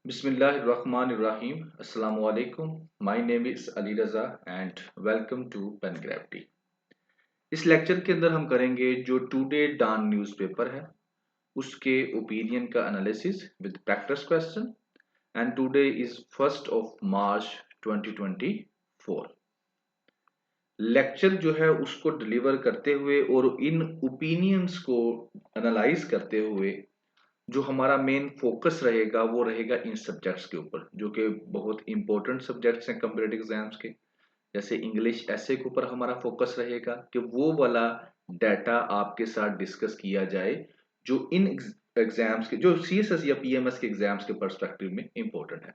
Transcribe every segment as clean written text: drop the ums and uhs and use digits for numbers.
Bismillahirrahmanirrahim. Assalamu alaikum. My name is Ali Raza and welcome to Pen Gravity. इस lecture के अंदर हम करेंगे जो टुडे डॉन न्यूज़पेपर है उसके ओपिनियन का analysis with practice question and today is 1st of March 2024. Lecture जो है उसको डिलीवर करते हुए और इन ओपिनियंस को एनालाइज करते हुए जो हमारा मेन फोकस रहेगा वो रहेगा इन सब्जेक्ट्स के ऊपर जो कि बहुत इंपॉर्टेंट सब्जेक्ट्स हैं कम्पिटिटिव एग्जाम्स के। जैसे इंग्लिश ऐसे के ऊपर हमारा फोकस रहेगा कि वो वाला डाटा आपके साथ डिस्कस किया जाए जो इन एग्जाम्स के जो सीएसएस या पीएमएस के एग्जाम्स के पर्सपेक्टिव में इंपॉर्टेंट है।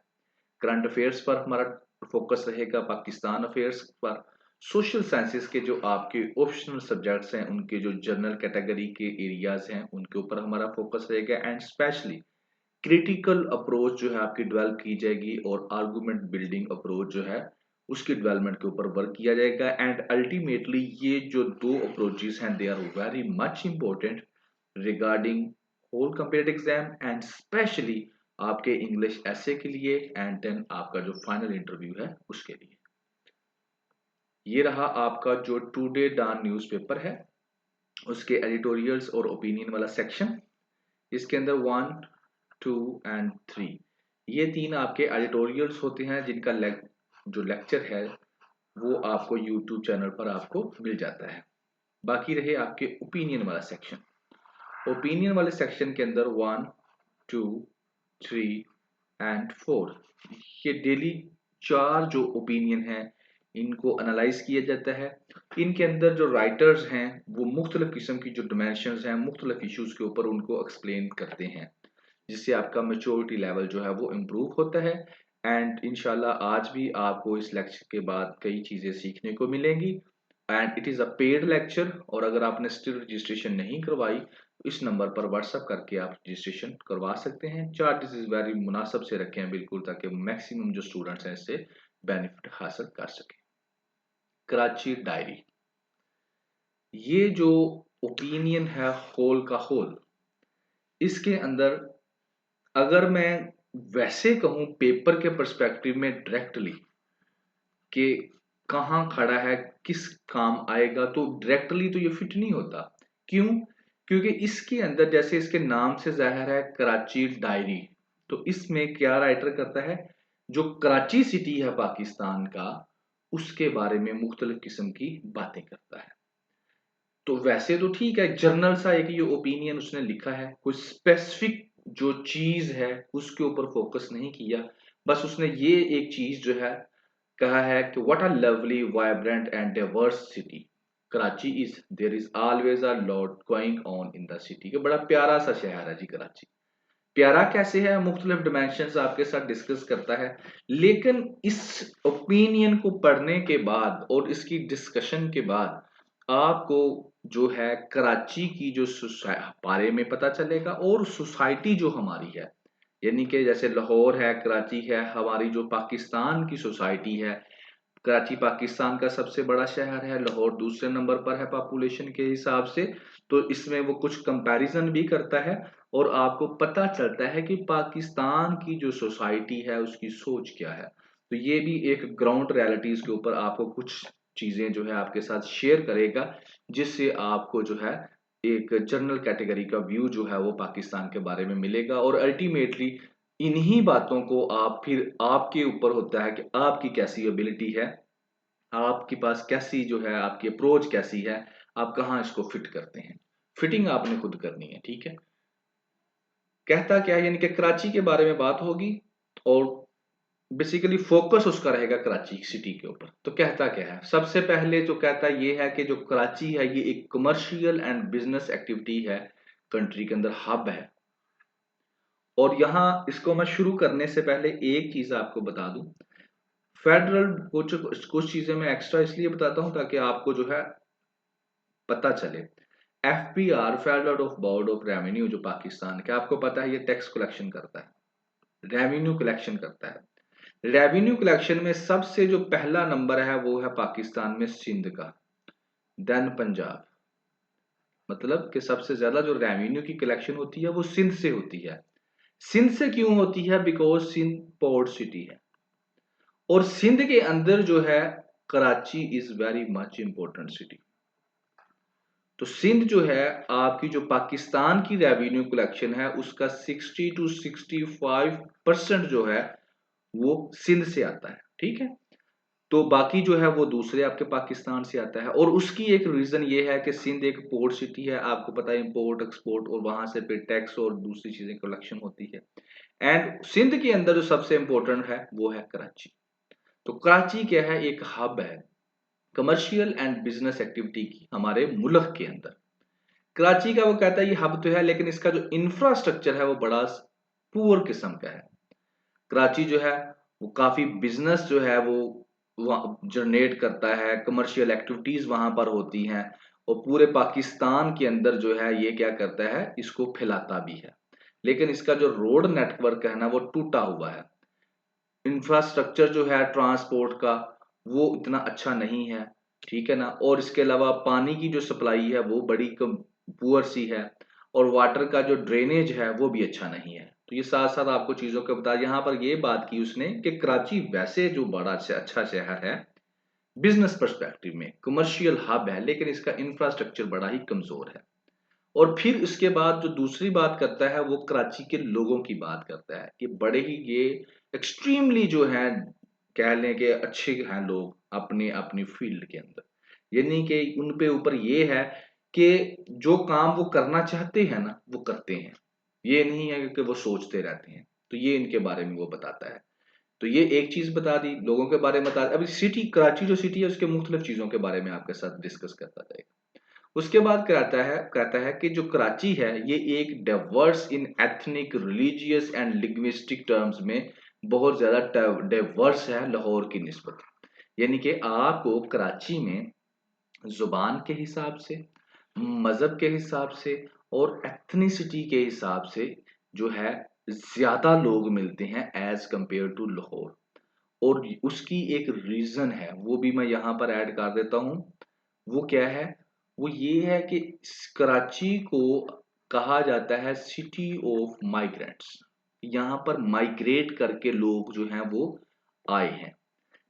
करंट अफेयर्स पर हमारा फोकस रहेगा, पाकिस्तान अफेयर्स पर, सोशल साइंसेस के जो आपके ऑप्शनल सब्जेक्ट्स हैं उनके जो जनरल कैटेगरी के एरियाज हैं उनके ऊपर हमारा फोकस रहेगा एंड स्पेशली क्रिटिकल अप्रोच जो है आपकी डेवलप की जाएगी और आर्गुमेंट बिल्डिंग अप्रोच जो है उसकी डेवलपमेंट के ऊपर वर्क किया जाएगा। एंड अल्टीमेटली ये जो दो अप्रोचेस हैं they are very much important regarding whole comparative exam and specially आपके इंग्लिश ऐसे के लिए एंड देन आपका जो फाइनल इंटरव्यू है उसके लिए। ये रहा आपका जो टुडे डॉन न्यूज़पेपर है उसके एडिटोरियल्स और ओपिनियन वाला सेक्शन। इसके अंदर 1, 2 एंड 3 ये तीन आपके एडिटोरियल्स होते हैं जिनका जो लेक्चर है वो आपको यूट्यूब चैनल पर आपको मिल जाता है। बाकी रहे आपके ओपिनियन वाला सेक्शन। ओपिनियन वाले सेक्शन के अंदर 1, 2, 3 एंड 4 ये डेली 4 जो ओपिनियन है इनको एनालाइज किया जाता है। इनके अंदर जो राइटर्स हैं वो मुख्तलिफ किस्म की जो डिमेंशंस हैं मुख्तलिफ इश्यूज के ऊपर उनको एक्सप्लेन करते हैं जिससे आपका मेच्योरिटी लेवल जो है वो इम्प्रूव होता है। एंड इंशाल्लाह आज भी आपको इस लेक्चर के बाद कई चीज़ें सीखने को मिलेंगी and it is a paid lecture. और अगर आपने स्टिल रजिस्ट्रेशन नहीं करवाई तो इस नंबर पर व्हाट्सअप करके आप रजिस्ट्रेशन करवा सकते हैं। चार्जेस इस वेरी मुनासिब से रखे हैं बिल्कुल ताकि मैक्सिमम जो स्टूडेंट्स हैं इससे बेनिफिट हासिल कर सकें। कराची डायरी ये जो ओपिनियन है होल का होल इसके अंदर अगर मैं वैसे कहूं पेपर के पर्सपेक्टिव में डायरेक्टली कि कहाँ खड़ा है किस काम आएगा तो डायरेक्टली तो ये फिट नहीं होता। क्यों? क्योंकि इसके अंदर जैसे इसके नाम से जाहिर है कराची डायरी, तो इसमें क्या राइटर करता है जो कराची सिटी है पाकिस्तान का उसके बारे में मुख्तलिफ किस्म की बातें करता है। तो वैसे तो ठीक है जर्नल सा एक ये ओपिनियन उसने लिखा है, कोई स्पेसिफिक जो चीज है उसके ऊपर फोकस नहीं किया, बस उसने ये एक चीज जो है कहा है कि what a lovely vibrant and diverse city Karachi is, there is always a lot going on in the city. के बड़ा प्यारा सा शहर है जी कराची। प्यारा कैसे है? मुख्तलिफ डिमेंशंस आपके साथ डिस्कस करता है। लेकिन इस ओपिनियन को पढ़ने के बाद और इसकी डिस्कशन के बाद आपको जो है कराची की जो बारे में पता चलेगा और सोसाइटी जो हमारी है यानी कि जैसे लाहौर है, कराची है, हमारी जो पाकिस्तान की सोसाइटी है। कराची पाकिस्तान का सबसे बड़ा शहर है, लाहौर दूसरे नंबर पर है पॉपुलेशन के हिसाब से। तो इसमें वो कुछ कंपैरिजन भी करता है और आपको पता चलता है कि पाकिस्तान की जो सोसाइटी है उसकी सोच क्या है। तो ये भी एक ग्राउंड रियलिटीज के ऊपर आपको कुछ चीजें जो है आपके साथ शेयर करेगा जिससे आपको जो है एक जनरल कैटेगरी का व्यू जो है वो पाकिस्तान के बारे में मिलेगा। और अल्टीमेटली इन्हीं बातों को आप फिर आपके ऊपर होता है कि आपकी कैसी एबिलिटी है, आपके पास कैसी जो है आपकी अप्रोच कैसी है, आप कहाँ इसको फिट करते हैं। फिटिंग आपने खुद करनी है, ठीक है। कहता क्या है यानी कि कराची के बारे में बात होगी और बेसिकली फोकस उसका रहेगा कराची सिटी के ऊपर। तो कहता क्या है, सबसे पहले जो कहता ये है कि जो कराची है ये एक कमर्शियल एंड बिजनेस एक्टिविटी है, कंट्री के अंदर हब है। और यहाँ इसको मैं शुरू करने से पहले एक चीज आपको बता दूं, फेडरल कुछ चीजें मैं एक्स्ट्रा इसलिए बताता हूं ताकि आपको जो है पता चले। FBR federal of board of revenue जो पाकिस्तान का आपको पता है ये टैक्स कलेक्शन करता है, रेवेन्यू कलेक्शन करता है। रेवेन्यू कलेक्शन में सबसे जो पहला नंबर है वो है पाकिस्तान में सिंध का, देन पंजाब। मतलब कि सबसे ज्यादा जो रेवेन्यू की कलेक्शन होती है वो सिंध से होती है। सिंध से क्यों होती है? बिकॉज सिंध पोर्ट सिटी है, और सिंध के अंदर जो है Karachi is very much important city. तो सिंध जो है आपकी जो पाकिस्तान की रेवेन्यू कलेक्शन है उसका 60 to 65% जो है वो सिंध से आता है, ठीक है। तो बाकी जो है वो दूसरे आपके पाकिस्तान से आता है, और उसकी एक रीजन ये है कि सिंध एक पोर्ट सिटी है, आपको पता है इंपोर्ट एक्सपोर्ट, और वहां से फिर टैक्स और दूसरी चीजें कलेक्शन होती है। एंड सिंध के अंदर जो सबसे इंपॉर्टेंट है वो है कराची। तो कराची क्या है? एक हब है कमर्शियल एंड बिजनेस एक्टिविटी की हमारे मुल्क के अंदर। कराची का वो कहता है ये हब तो है, लेकिन इसका जो इंफ्रास्ट्रक्चर है वो बड़ा पुअर किस्म का है। कराची जो है वो काफी बिजनेस जो है वो जनरेट करता है, कमर्शियल एक्टिविटीज वहां पर होती हैं, और पूरे पाकिस्तान के अंदर जो है ये क्या करता है, इसको फैलाता भी है। लेकिन इसका जो रोड नेटवर्क है ना वो टूटा हुआ है, इंफ्रास्ट्रक्चर जो है ट्रांसपोर्ट का वो इतना अच्छा नहीं है, ठीक है ना। और इसके अलावा पानी की जो सप्लाई है वो बड़ी कम पुअर सी है, और वाटर का जो ड्रेनेज है वो भी अच्छा नहीं है। तो ये साथ साथ आपको चीजों के बता, यहाँ पर ये बात की उसने कि कराची वैसे जो बड़ा अच्छा शहर है बिजनेस पर्सपेक्टिव में, कमर्शियल हब है, लेकिन इसका इंफ्रास्ट्रक्चर बड़ा ही कमजोर है। और फिर इसके बाद जो दूसरी बात करता है वो कराची के लोगों की बात करता है कि बड़े ही ये एक्सट्रीमली जो है कह लें कि अच्छे हैं लोग अपने अपनी फील्ड के अंदर, यानी कि उन पे ऊपर ये है कि जो काम वो करना चाहते हैं ना वो करते हैं, ये नहीं है कि वो सोचते रहते हैं। तो ये इनके बारे में वो बताता है। तो ये एक चीज बता दी लोगों के बारे में बता दी। अभी सिटी कराची जो सिटी है उसके मुख्तलिफ चीजों के बारे में आपके साथ डिस्कस करता जाएगा। उसके बाद कहता है कि जो कराची है ये एक diverse in ethnic religious and linguistic terms में बहुत ज्यादा डाइवर्स है लाहौर की निस्बत। यानी कि आपको कराची में जुबान के हिसाब से, मजहब के हिसाब से और एथनिसिटी के हिसाब से जो है ज्यादा लोग मिलते हैं एज कंपेयर टू लाहौर। और उसकी एक रीजन है वो भी मैं यहाँ पर ऐड कर देता हूँ। वो क्या है? वो ये है कि कराची को कहा जाता है सिटी ऑफ माइग्रेंट्स। यहाँ पर माइग्रेट करके लोग जो हैं वो आए हैं।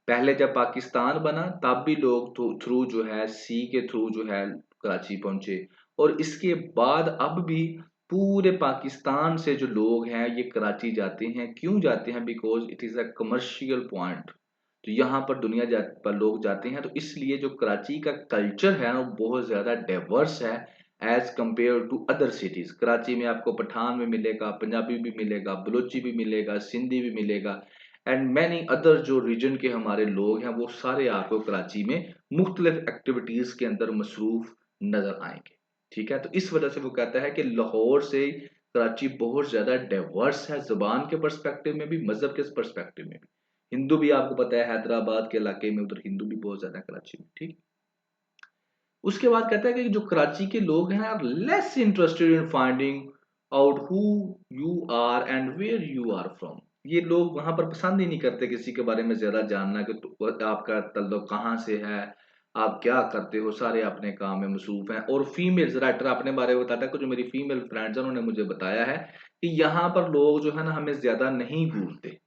पहले जब पाकिस्तान बना तब भी लोग थ्रू जो है सी के थ्रू जो है कराची पहुंचे, और इसके बाद अब भी पूरे पाकिस्तान से जो लोग हैं ये कराची जाते हैं। क्यों जाते हैं? Because it is a commercial point. तो यहाँ पर पर लोग जाते हैं, तो इसलिए जो कराची का कल्चर है ना वो बहुत ज्यादा डाइवर्स है as compare to other cities. Karachi में आपको पठान भी मिलेगा, पंजाबी भी मिलेगा, बलोची भी मिलेगा, सिंधी भी मिलेगा, एंड मैनी अदर जो रीजन के हमारे लोग हैं वो सारे आपको कराची में मुख्तलिफ एक्टिविटीज के अंदर मसरूफ नजर आएंगे, ठीक है। तो इस वजह से वो कहता है कि लाहौर से कराची बहुत ज्यादा डाइवर्स है, जुबान के पर्सपेक्टिव में भी, मजहब के पर्सपेक्टिव में भी। हिंदू भी आपको पता है हैदराबाद के इलाके में उधर हिंदू भी बहुत ज्यादा है कराची में, ठीक। उसके बाद कहता है कि जो कराची के लोग हैं are less interested in finding out who you are and where you are from. ये लोग वहां पर पसंद ही नहीं करते किसी के बारे में ज्यादा जानना कि आपका तल्लुक कहाँ से है, आप क्या करते हो, सारे अपने काम में मसरूफ हैं। और फीमेल्स राइटर अपने बारे में बताता है कि जो मेरी फीमेल फ्रेंड्स हैं उन्होंने मुझे बताया है कि यहाँ पर लोग जो है ना हमें ज्यादा नहीं घूरते,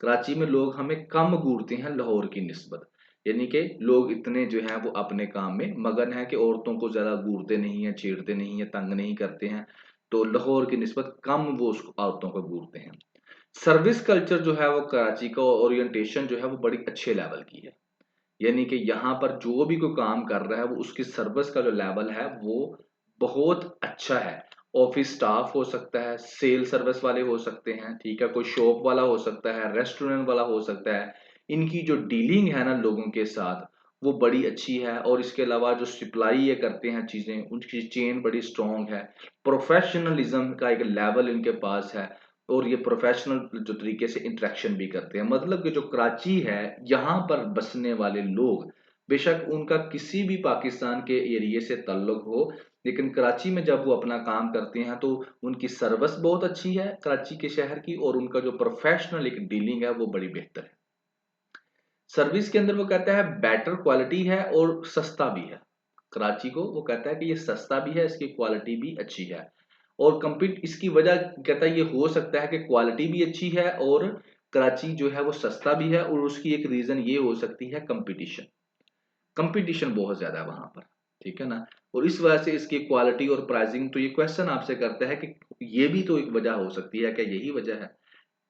कराची में लोग हमें कम घूरते हैं लाहौर की निस्बत। यानी कि लोग इतने जो हैं वो अपने काम में मगन है कि औरतों को ज्यादा घूरते नहीं है, छेड़ते नहीं है, तंग नहीं करते हैं। तो लाहौर की निस्बत कम वो उसको औरतों को घूरते हैं। सर्विस कल्चर जो है वो कराची का ओरिएंटेशन जो है वो बड़ी अच्छे लेवल की है। यानी कि यहाँ पर जो भी कोई काम कर रहा है वो उसकी सर्विस का जो लेवल है वो बहुत अच्छा है। ऑफिस स्टाफ हो सकता है, सेल सर्विस वाले हो सकते हैं, ठीक है, कोई शॉप वाला हो सकता है, रेस्टोरेंट वाला हो सकता है। इनकी जो डीलिंग है ना लोगों के साथ वो बड़ी अच्छी है। और इसके अलावा जो सप्लाई ये करते हैं चीजें उनकी चेन बड़ी स्ट्रांग है। प्रोफेशनलिज्म का एक लेवल इनके पास है, और ये प्रोफेशनल जो तरीके से इंटरेक्शन भी करते हैं। मतलब कि जो कराची है यहाँ पर बसने वाले लोग बेशक उनका किसी भी पाकिस्तान के एरिए से ताल्लुक हो, लेकिन कराची में जब वो अपना काम करते हैं तो उनकी सर्विस बहुत अच्छी है कराची के शहर की, और उनका जो प्रोफेशनल एक डीलिंग है वो बड़ी बेहतर है। सर्विस के अंदर वो कहता है बेटर क्वालिटी है और सस्ता भी है। कराची को वो कहता है कि ये सस्ता भी है, इसकी क्वालिटी भी अच्छी है। और कम्पीट इसकी वजह कहता है ये हो सकता है कि क्वालिटी भी अच्छी है और कराची जो है वो सस्ता भी है, और उसकी एक रीजन ये हो सकती है कंपटीशन। कंपटीशन बहुत ज्यादा है वहां पर, ठीक है ना। और इस वजह से इसकी क्वालिटी और प्राइसिंग, तो ये क्वेश्चन आपसे करता है कि ये भी तो एक वजह हो सकती है, क्या यही वजह है?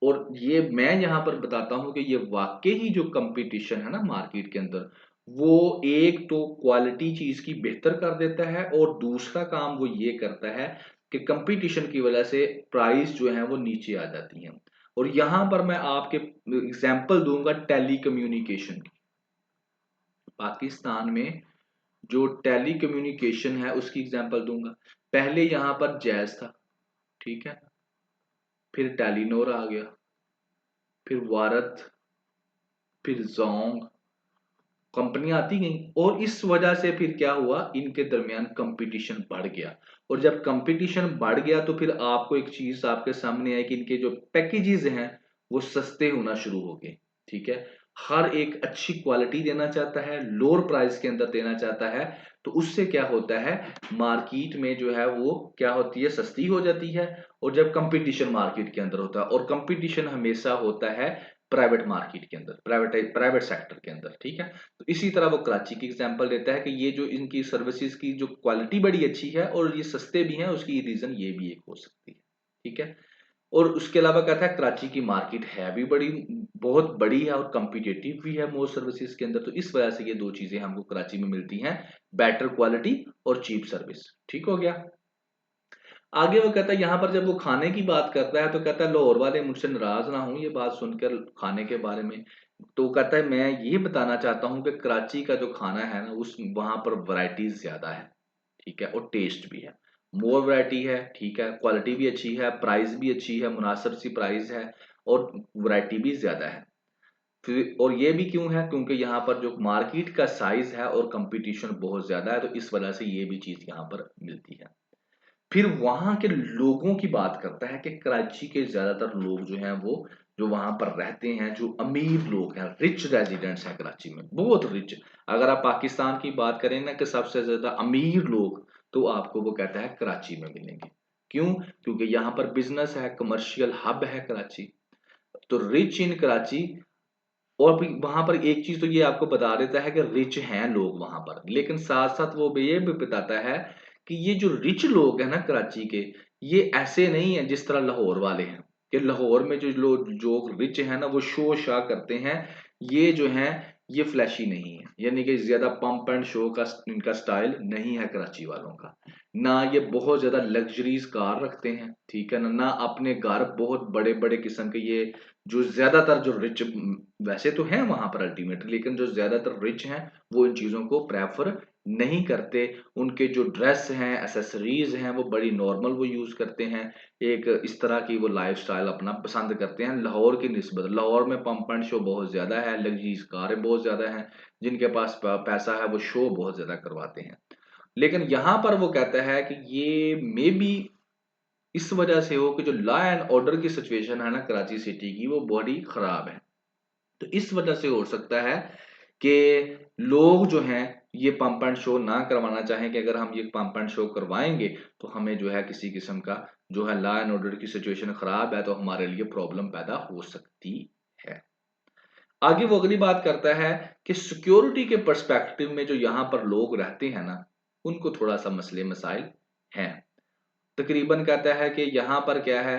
और ये मैं यहाँ पर बताता हूँ कि ये वाकई ही जो कंपटीशन है ना मार्केट के अंदर, वो एक तो क्वालिटी चीज की बेहतर कर देता है, और दूसरा काम वो ये करता है कि कंपटीशन की वजह से प्राइस जो है वो नीचे आ जाती है। और यहाँ पर मैं आपके एग्जांपल दूंगा टेली कम्युनिकेशन की। पाकिस्तान में जो टेली कम्युनिकेशन है उसकी एग्जांपल दूंगा। पहले यहाँ पर जैज था, ठीक है, फिर टेलीनोर आ गया, फिर वारत, फिर जोंग, कंपनियां आती गई। और इस वजह से फिर क्या हुआ, इनके दरमियान कंपटीशन बढ़ गया। और जब कंपटीशन बढ़ गया तो फिर आपको एक चीज आपके सामने आई कि इनके जो पैकेजेस हैं वो सस्ते होना शुरू हो गए, ठीक है। हर एक अच्छी क्वालिटी देना चाहता है, लोअर प्राइस के अंदर देना चाहता है, तो उससे क्या होता है, मार्केट में जो है वो क्या होती है, सस्ती हो जाती है। और जब कंपटीशन मार्केट के अंदर होता है, और कंपटीशन हमेशा होता है प्राइवेट मार्केट के अंदर, प्राइवेट सेक्टर के अंदर, ठीक है। तो इसी तरह वो कराची की एग्जांपल देता है कि ये जो इनकी सर्विसेज की जो क्वालिटी बड़ी अच्छी है और ये सस्ते भी हैं, उसकी रीजन ये भी एक हो सकती है, ठीक है। और उसके अलावा कहता है कराची की मार्केट है भी बड़ी, बहुत बड़ी है, और कम्पिटेटिव भी है मोस्ट सर्विसेज के अंदर। तो इस वजह से ये दो चीजें हमको कराची में मिलती हैं, बेटर क्वालिटी और चीप सर्विस, ठीक हो गया। आगे वो कहता है, यहाँ पर जब वो खाने की बात करता है तो कहता है लाहौर वाले मुझसे नाराज ना हो ये बात सुनकर खाने के बारे में। तो कहता है मैं ये बताना चाहता हूँ कि कराची का जो खाना है ना, उस वहां पर वैरायटीज ज्यादा है, ठीक है, और टेस्ट भी है। मोर वैरायटी है, ठीक है, क्वालिटी भी अच्छी है, प्राइस भी अच्छी है, मुनासिब सी प्राइस है, और वैरायटी भी ज्यादा है। फिर और ये भी क्यों है, क्योंकि यहाँ पर जो मार्केट का साइज है और कंपटीशन बहुत ज्यादा है, तो इस वजह से ये भी चीज यहाँ पर मिलती है। फिर वहां के लोगों की बात करता है कि कराची के ज्यादातर लोग जो हैं वो जो वहां पर रहते हैं, जो अमीर लोग हैं, रिच रेजिडेंट्स हैं कराची में, बहुत रिच। अगर आप पाकिस्तान की बात करें ना कि सबसे ज्यादा अमीर लोग, तो आपको वो कहता है कराची में मिलेंगे। क्यों? क्योंकि यहाँ पर बिजनेस है, कमर्शियल हब है कराची, तो रिच इन कराची। और भी वहां पर एक चीज तो ये आपको बता देता है कि रिच हैं लोग वहां पर, लेकिन साथ साथ वो भी ये भी बताता है कि ये जो रिच लोग हैं ना कराची के, ये ऐसे नहीं है जिस तरह लाहौर वाले हैं, कि लाहौर में जो लोग जो रिच हैं ना वो शो शा करते हैं, ये जो हैं ये फ्लैशी नहीं है, यानी कि ज्यादा पंप एंड शो का इनका स्टाइल नहीं है कराची वालों का। ना ये बहुत ज्यादा लग्जरीज कार रखते हैं, ठीक है ना, ना अपने घर बहुत बड़े बड़े किस्म के ये जो ज्यादातर जो रिच वैसे तो हैं वहां पर अल्टीमेटली, लेकिन जो ज्यादातर रिच हैं वो इन चीजों को प्रेफर नहीं करते। उनके जो ड्रेस हैं, एसेसरीज हैं, वो बड़ी नॉर्मल वो यूज करते हैं। एक इस तरह की वो लाइफस्टाइल अपना पसंद करते हैं लाहौर की निस्बत। लाहौर में पंप एंड शो बहुत ज्यादा है, लग्जरीज कारें बहुत ज्यादा हैं, जिनके पास पैसा है वो शो बहुत ज्यादा करवाते हैं। लेकिन यहाँ पर वो कहता है कि ये मे बी इस वजह से हो कि जो लॉ एंड ऑर्डर की सिचुएशन है ना कराची सिटी की, वो बड़ी खराब है। तो इस वजह से हो सकता है कि लोग जो हैं ये पंप एंड शो ना करवाना चाहें, कि अगर हम ये पंप एंड शो करवाएंगे तो हमें जो है किसी किस्म का जो है लॉ एंड ऑर्डर की सिचुएशन खराब है, तो हमारे लिए प्रॉब्लम पैदा हो सकती है। आगे वो अगली बात करता है कि सिक्योरिटी के पर्सपेक्टिव में जो यहाँ पर लोग रहते हैं ना, उनको थोड़ा सा मसले मसाइल हैं। तकरीबन कहता है कि यहाँ पर क्या है,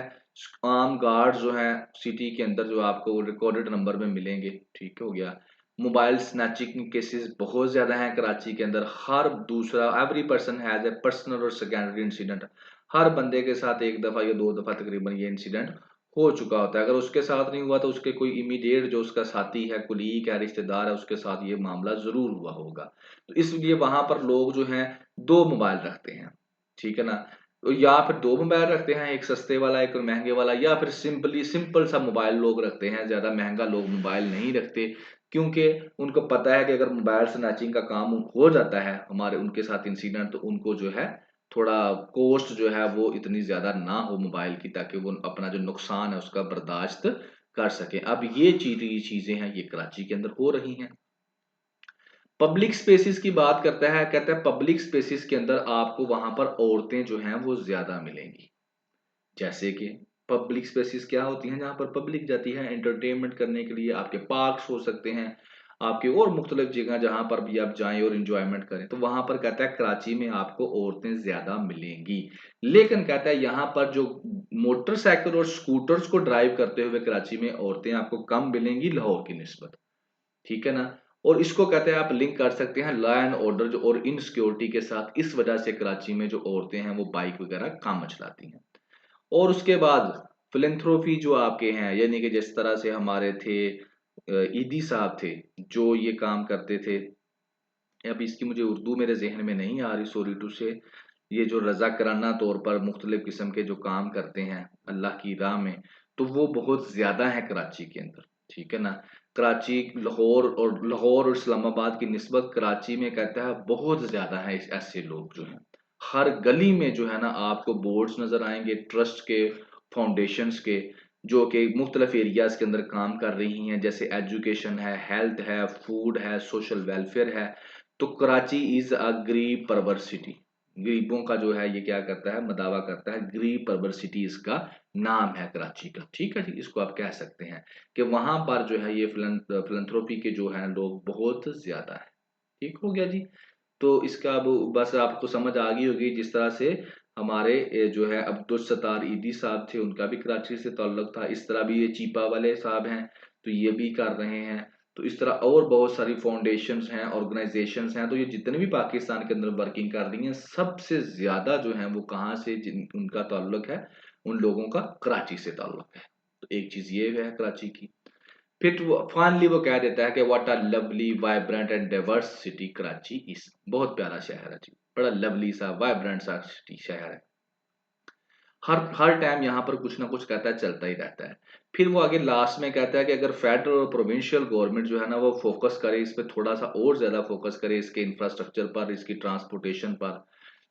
आम गार्ड जो हैं सिटी के अंदर जो आपको रिकॉर्डेड नंबर में मिलेंगे, ठीक हो गया। मोबाइल स्नैचिंग केसेस बहुत ज्यादा हैं कराची के अंदर, हर दूसरा every person has a personal और सेकेंडरी इंसिडेंट। हर बंदे के साथ एक दफा या दो दफा तकरीबन ये इंसिडेंट हो चुका होता है। अगर उसके साथ नहीं हुआ तो उसके कोई इमीडिएट जो उसका साथी है, कुलीग है, रिश्तेदार है, उसके साथ ये मामला जरूर हुआ होगा। तो इसलिए वहां पर लोग जो हैं दो मोबाइल रखते हैं, ठीक है ना। तो या फिर दो मोबाइल रखते हैं, एक सस्ते वाला एक महंगे वाला, या फिर सिंपल सा मोबाइल लोग रखते हैं, ज्यादा महंगा लोग मोबाइल नहीं रखते। क्योंकि उनको पता है कि अगर मोबाइल स्नैचिंग का काम हो जाता है हमारे उनके साथ इंसिडेंट, तो उनको जो है थोड़ा कॉस्ट जो है वो इतनी ज्यादा ना हो मोबाइल की, ताकि वो अपना जो नुकसान है उसका बर्दाश्त कर सके। अब ये चीजें हैं ये कराची के अंदर हो रही हैं। पब्लिक स्पेसिस की बात करता है, कहता है पब्लिक स्पेसिस के अंदर आपको वहां पर औरतें जो हैं वो ज्यादा मिलेंगी। जैसे कि पब्लिक स्पेसिस क्या होती हैं, जहाँ पर पब्लिक जाती है एंटरटेनमेंट करने के लिए, आपके पार्क्स हो सकते हैं, आपके और मुख्तलिफ जगह जहाँ पर भी आप जाएं और इंजॉयमेंट करें, तो वहां पर कहता है कराची में आपको औरतें ज्यादा मिलेंगी। लेकिन कहता है यहाँ पर जो मोटरसाइकिल और स्कूटर्स को ड्राइव करते हुए कराची में औरतें आपको कम मिलेंगी लाहौर की निस्बत। ठीक है ना। और इसको कहते हैं आप लिंक कर सकते हैं लॉ एंड ऑर्डर जो और इनसिक्योरिटी के साथ। इस वजह से कराची में जो औरतें हैं वो बाइक वगैरह कम चलाती हैं। और उसके बाद फिलेंथ्रोपी जो आपके हैं, यानी कि जिस तरह से हमारे थे ईदी साहब थे जो ये काम करते थे। अब इसकी मुझे उर्दू मेरे जहन में नहीं आ रही, सॉरी टू से। ये जो रजाकराना तौर पर मुख्तलिफ किस्म के जो काम करते हैं अल्लाह की राह में, तो वो बहुत ज्यादा है कराची के अंदर। ठीक है ना। कराची लाहौर और इस्लामाबाद की निस्बत कराची में कहता है बहुत ज्यादा है ऐसे लोग जो हैं। हर गली में जो है ना आपको बोर्ड्स नजर आएंगे ट्रस्ट के, फाउंडेशंस के, जो कि मुख्तलिफ एरियाज के अंदर काम कर रही हैं, जैसे एजुकेशन है, हेल्थ है, फूड है, सोशल वेलफेयर है। तो कराची इज अ गरीब परवर सिटी। गरीबों का जो है ये क्या करता है, मदावा करता है। गरीब परवर सिटी इसका नाम है कराची का। ठीक है जी, इसको आप कह सकते हैं कि वहां पर जो है ये फिलंथ्रोपी के जो है लोग बहुत ज्यादा है। ठीक हो गया जी। तो इसका अब बस आपको समझ आ गई होगी जिस तरह से हमारे जो है अब्दुल सत्तार ईदी साहब थे उनका भी कराची से ताल्लुक था। इस तरह भी ये चीपा वाले साहब हैं तो ये भी कर रहे हैं। तो इस तरह और बहुत सारी फाउंडेशंस हैं, ऑर्गेनाइजेशंस हैं, तो ये जितने भी पाकिस्तान के अंदर वर्किंग कर रही हैं सबसे ज्यादा जो है वो कहाँ से जिन उनका ताल्लुक है, उन लोगों का कराची से ताल्लुक है। तो एक चीज ये है कराची की। फिर वो फाइनली वो कह देता है कि what a lovely vibrant and diverse city Karachi is. बहुत प्यारा शहर है जी, बड़ा लवली सा वाइब्रेंट सा सिटी शहर है। हर टाइम यहाँ पर कुछ ना कुछ कहता है चलता ही रहता है। फिर वो आगे लास्ट में कहता है कि अगर फेडरल और प्रोविंशियल गवर्नमेंट जो है ना वो फोकस करे इस पे, थोड़ा सा और ज्यादा फोकस करे इसके इंफ्रास्ट्रक्चर पर, इसकी ट्रांसपोर्टेशन पर,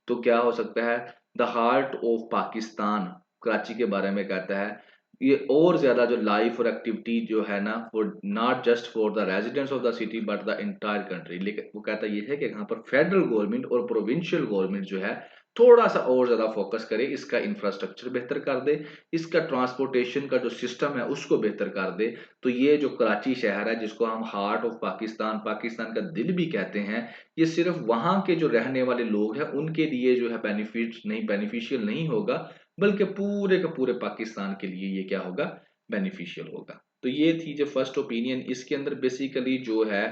तो क्या हो सकता है। The heart of Pakistan Karachi के बारे में कहता है। ये और ज्यादा जो लाइफ और एक्टिविटी जो है ना वो not just for the residents of the city but the entire country. लेकिन वो कहता ये है कि यहाँ पर फेडरल गवर्नमेंट और प्रोविंशियल गवर्नमेंट जो है थोड़ा सा और ज्यादा फोकस करे, इसका इंफ्रास्ट्रक्चर बेहतर कर दे, इसका ट्रांसपोर्टेशन का जो सिस्टम है उसको बेहतर कर दे। तो ये जो कराची शहर है जिसको हम हार्ट ऑफ पाकिस्तान, पाकिस्तान का दिल भी कहते हैं, ये सिर्फ वहां के जो रहने वाले लोग हैं उनके लिए जो है बेनिफिशियल नहीं होगा, बल्कि पूरे के पूरे पाकिस्तान के लिए ये क्या होगा, बेनिफिशियल होगा। तो ये थी जो फर्स्ट ओपिनियन। इसके अंदर बेसिकली जो है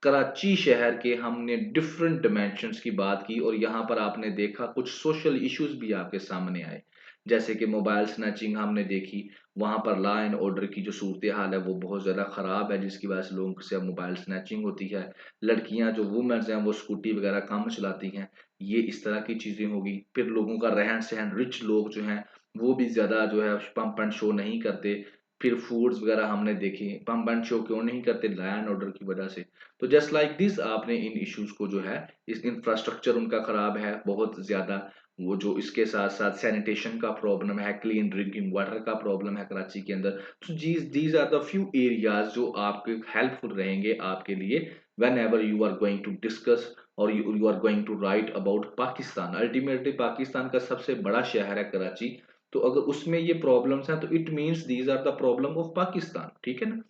कराची शहर के हमने डिफरेंट डिमेंशंस की बात की, और यहाँ पर आपने देखा कुछ सोशल इश्यूज भी आपके सामने आए, जैसे कि मोबाइल स्नैचिंग हमने देखी। वहां पर लॉ एंड ऑर्डर की जो सूरत हाल है वो बहुत ज्यादा खराब है, जिसकी वजह से लोगों से अब मोबाइल स्नैचिंग होती है। लड़कियां जो वुमेन्स हैं वो स्कूटी वगैरह कम चलाती हैं। ये इस तरह की चीजें होगी। फिर लोगों का रहन सहन, रिच लोग जो हैं वो भी ज्यादा जो है पंप एंड शो नहीं करते। फिर फूड्स वगैरह हमने देखे, पंप एंड शो क्यों नहीं करते, लॉ एंड ऑर्डर की वजह से। तो जस्ट लाइक दिस आपने इन इश्यूज को जो है, इस इंफ्रास्ट्रक्चर उनका खराब है बहुत ज्यादा। वो जो इसके साथ साथ सैनिटेशन का प्रॉब्लम है, क्लीन ड्रिंकिंग वाटर का प्रॉब्लम है कराची के अंदर। तो these are the few areas जो आपके हेल्पफुल रहेंगे आपके लिए whenever you are going to discuss और you are going to write about Pakistan. Ultimately Pakistan का सबसे बड़ा शहर है कराची। तो अगर उसमें ये प्रॉब्लम्स हैं तो it means these are the problem of Pakistan. ठीक है ना।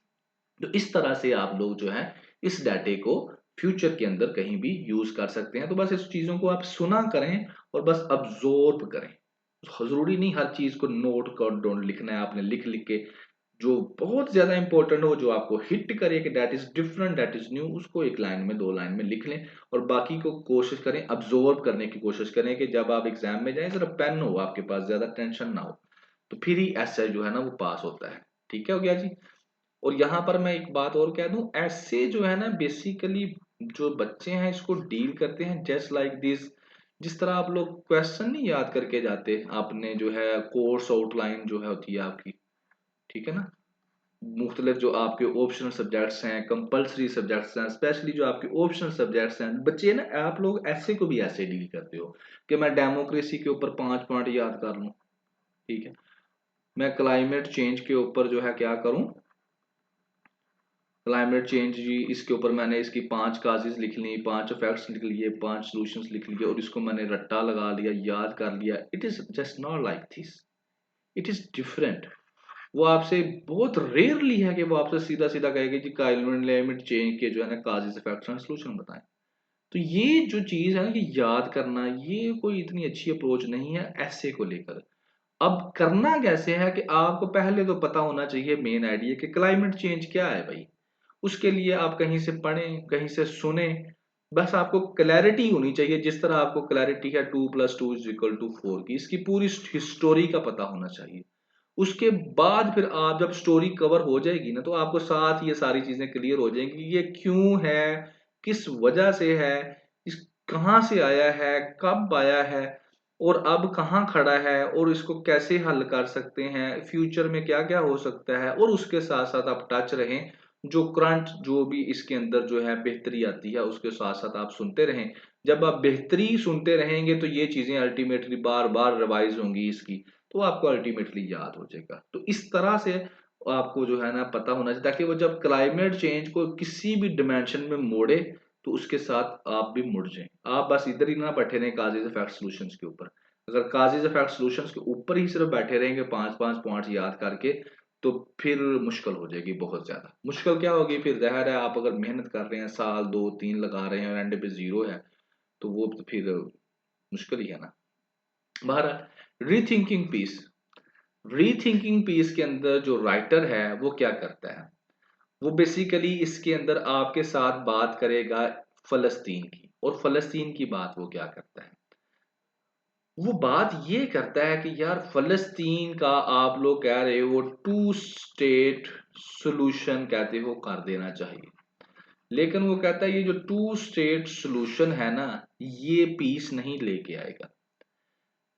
तो इस तरह से आप लोग जो है इस डाटे को फ्यूचर के अंदर कहीं भी यूज कर सकते हैं। तो बस इस चीजों को आप सुना करें और बस अब्जॉर्ब करें। जरूरी नहीं हर चीज को नोट कर डोंट लिखना है आपने, लिख लिख के जो बहुत ज्यादा इंपॉर्टेंट हो, जो आपको हिट करे कि that is different, that is new, उसको एक लाइन में, दो लाइन में लिख लें। और बाकी को कोशिश करें अब्जॉर्ब करने की कोशिश करें कि जब आप एग्जाम में जाएं जरा पेन हो आपके पास, ज्यादा टेंशन ना हो, तो फिर ही ऐसा जो है ना वो पास होता है। ठीक है हो गया जी। और यहाँ पर मैं एक बात और कह दूं, ऐसे जो है ना बेसिकली जो बच्चे हैं इसको डील करते हैं जस्ट लाइक दिस। जिस तरह आप लोग क्वेश्चन नहीं याद करके जाते, आपने जो है कोर्स आउटलाइन जो है होती है आपकी, ठीक है ना, मुख्तलिफ जो आपके ऑप्शनल सब्जेक्ट्स हैं, कंपलसरी सब्जेक्ट्स हैं, स्पेशली जो आपके ऑप्शनल सब्जेक्ट्स हैं, बच्चे ना आप लोग ऐसे को भी ऐसे डील करते हो कि मैं डेमोक्रेसी के ऊपर 5 पॉइंट याद कर लूं। ठीक है। मैं क्लाइमेट चेंज के ऊपर जो है क्या करूं, क्लाइमेट चेंज जी इसके ऊपर मैंने इसकी 5 काजेज लिख ली, 5 इफेक्ट्स लिख लिए, 5 सॉल्यूशंस लिख लिए और इसको मैंने रट्टा लगा लिया, याद कर लिया। It is just not like this. It is different. वो आपसे बहुत रेयरली है कि वो आपसे सीधा सीधा कहेगा जी क्लाइमेट चेंज के जो है ना काजेस इफेक्ट्स एंड सोल्यूशन बताएं। तो ये जो चीज है ना कि याद करना, ये कोई इतनी अच्छी अप्रोच नहीं है ऐसे को लेकर। अब करना कैसे है कि आपको पहले तो पता होना चाहिए मेन आइडिया कि क्लाइमेट चेंज क्या है भाई। उसके लिए आप कहीं से पढ़ें, कहीं से सुने, बस आपको क्लैरिटी होनी चाहिए। जिस तरह आपको क्लैरिटी है 2+2=4 की, इसकी पूरी हिस्टोरी का पता होना चाहिए। उसके बाद फिर आप जब स्टोरी कवर हो जाएगी ना, तो आपको साथ ये सारी चीजें क्लियर हो जाएंगी कि ये क्यों है, किस वजह से है, इस कहाँ से आया है, कब आया है, और अब कहाँ खड़ा है, और इसको कैसे हल कर सकते हैं, फ्यूचर में क्या क्या हो सकता है। और उसके साथ साथ आप टच रहें, जो करंट जो भी इसके अंदर जो है बेहतरी आती है उसके साथ साथ आप सुनते रहें। जब आप बेहतरी सुनते रहेंगे तो ये चीजें अल्टीमेटली बार बार रिवाइज होंगी इसकी, तो आपको अल्टीमेटली याद हो जाएगा। तो इस तरह से आपको जो है ना पता होना चाहिए, ताकि वो जब क्लाइमेट चेंज को किसी भी डिमेंशन में मोड़े तो उसके साथ आप भी मुड़ जाएं। आप बस इधर ही ना बैठे रहें काजेज इफेक्ट सॉल्यूशंस के ऊपर। अगर काजेज इफेक्ट सॉल्यूशंस के ऊपर ही सिर्फ बैठे रहेंगे 5-5 पॉइंट्स याद करके, तो फिर मुश्किल हो जाएगी, बहुत ज्यादा मुश्किल। क्या होगी फिर, जाहिर है आप अगर मेहनत कर रहे हैं, साल 2-3 लगा रहे हैं और एंड पे जीरो है, तो वो तो फिर मुश्किल ही है ना। बहरहाल रीथिंकिंग पीस, रीथिंकिंग पीस के अंदर जो राइटर है वो क्या करता है, वो बेसिकली इसके अंदर आपके साथ बात करेगा फलस्तीन की। और फलस्तीन की बात वो क्या करता है, वो बात ये करता है कि यार फलस्तीन का आप लोग कह रहे हो 2 स्टेट सोल्यूशन कहते हो कर देना चाहिए, लेकिन वो कहता है ये जो 2 स्टेट सोल्यूशन है ना, ये पीस नहीं लेके आएगा।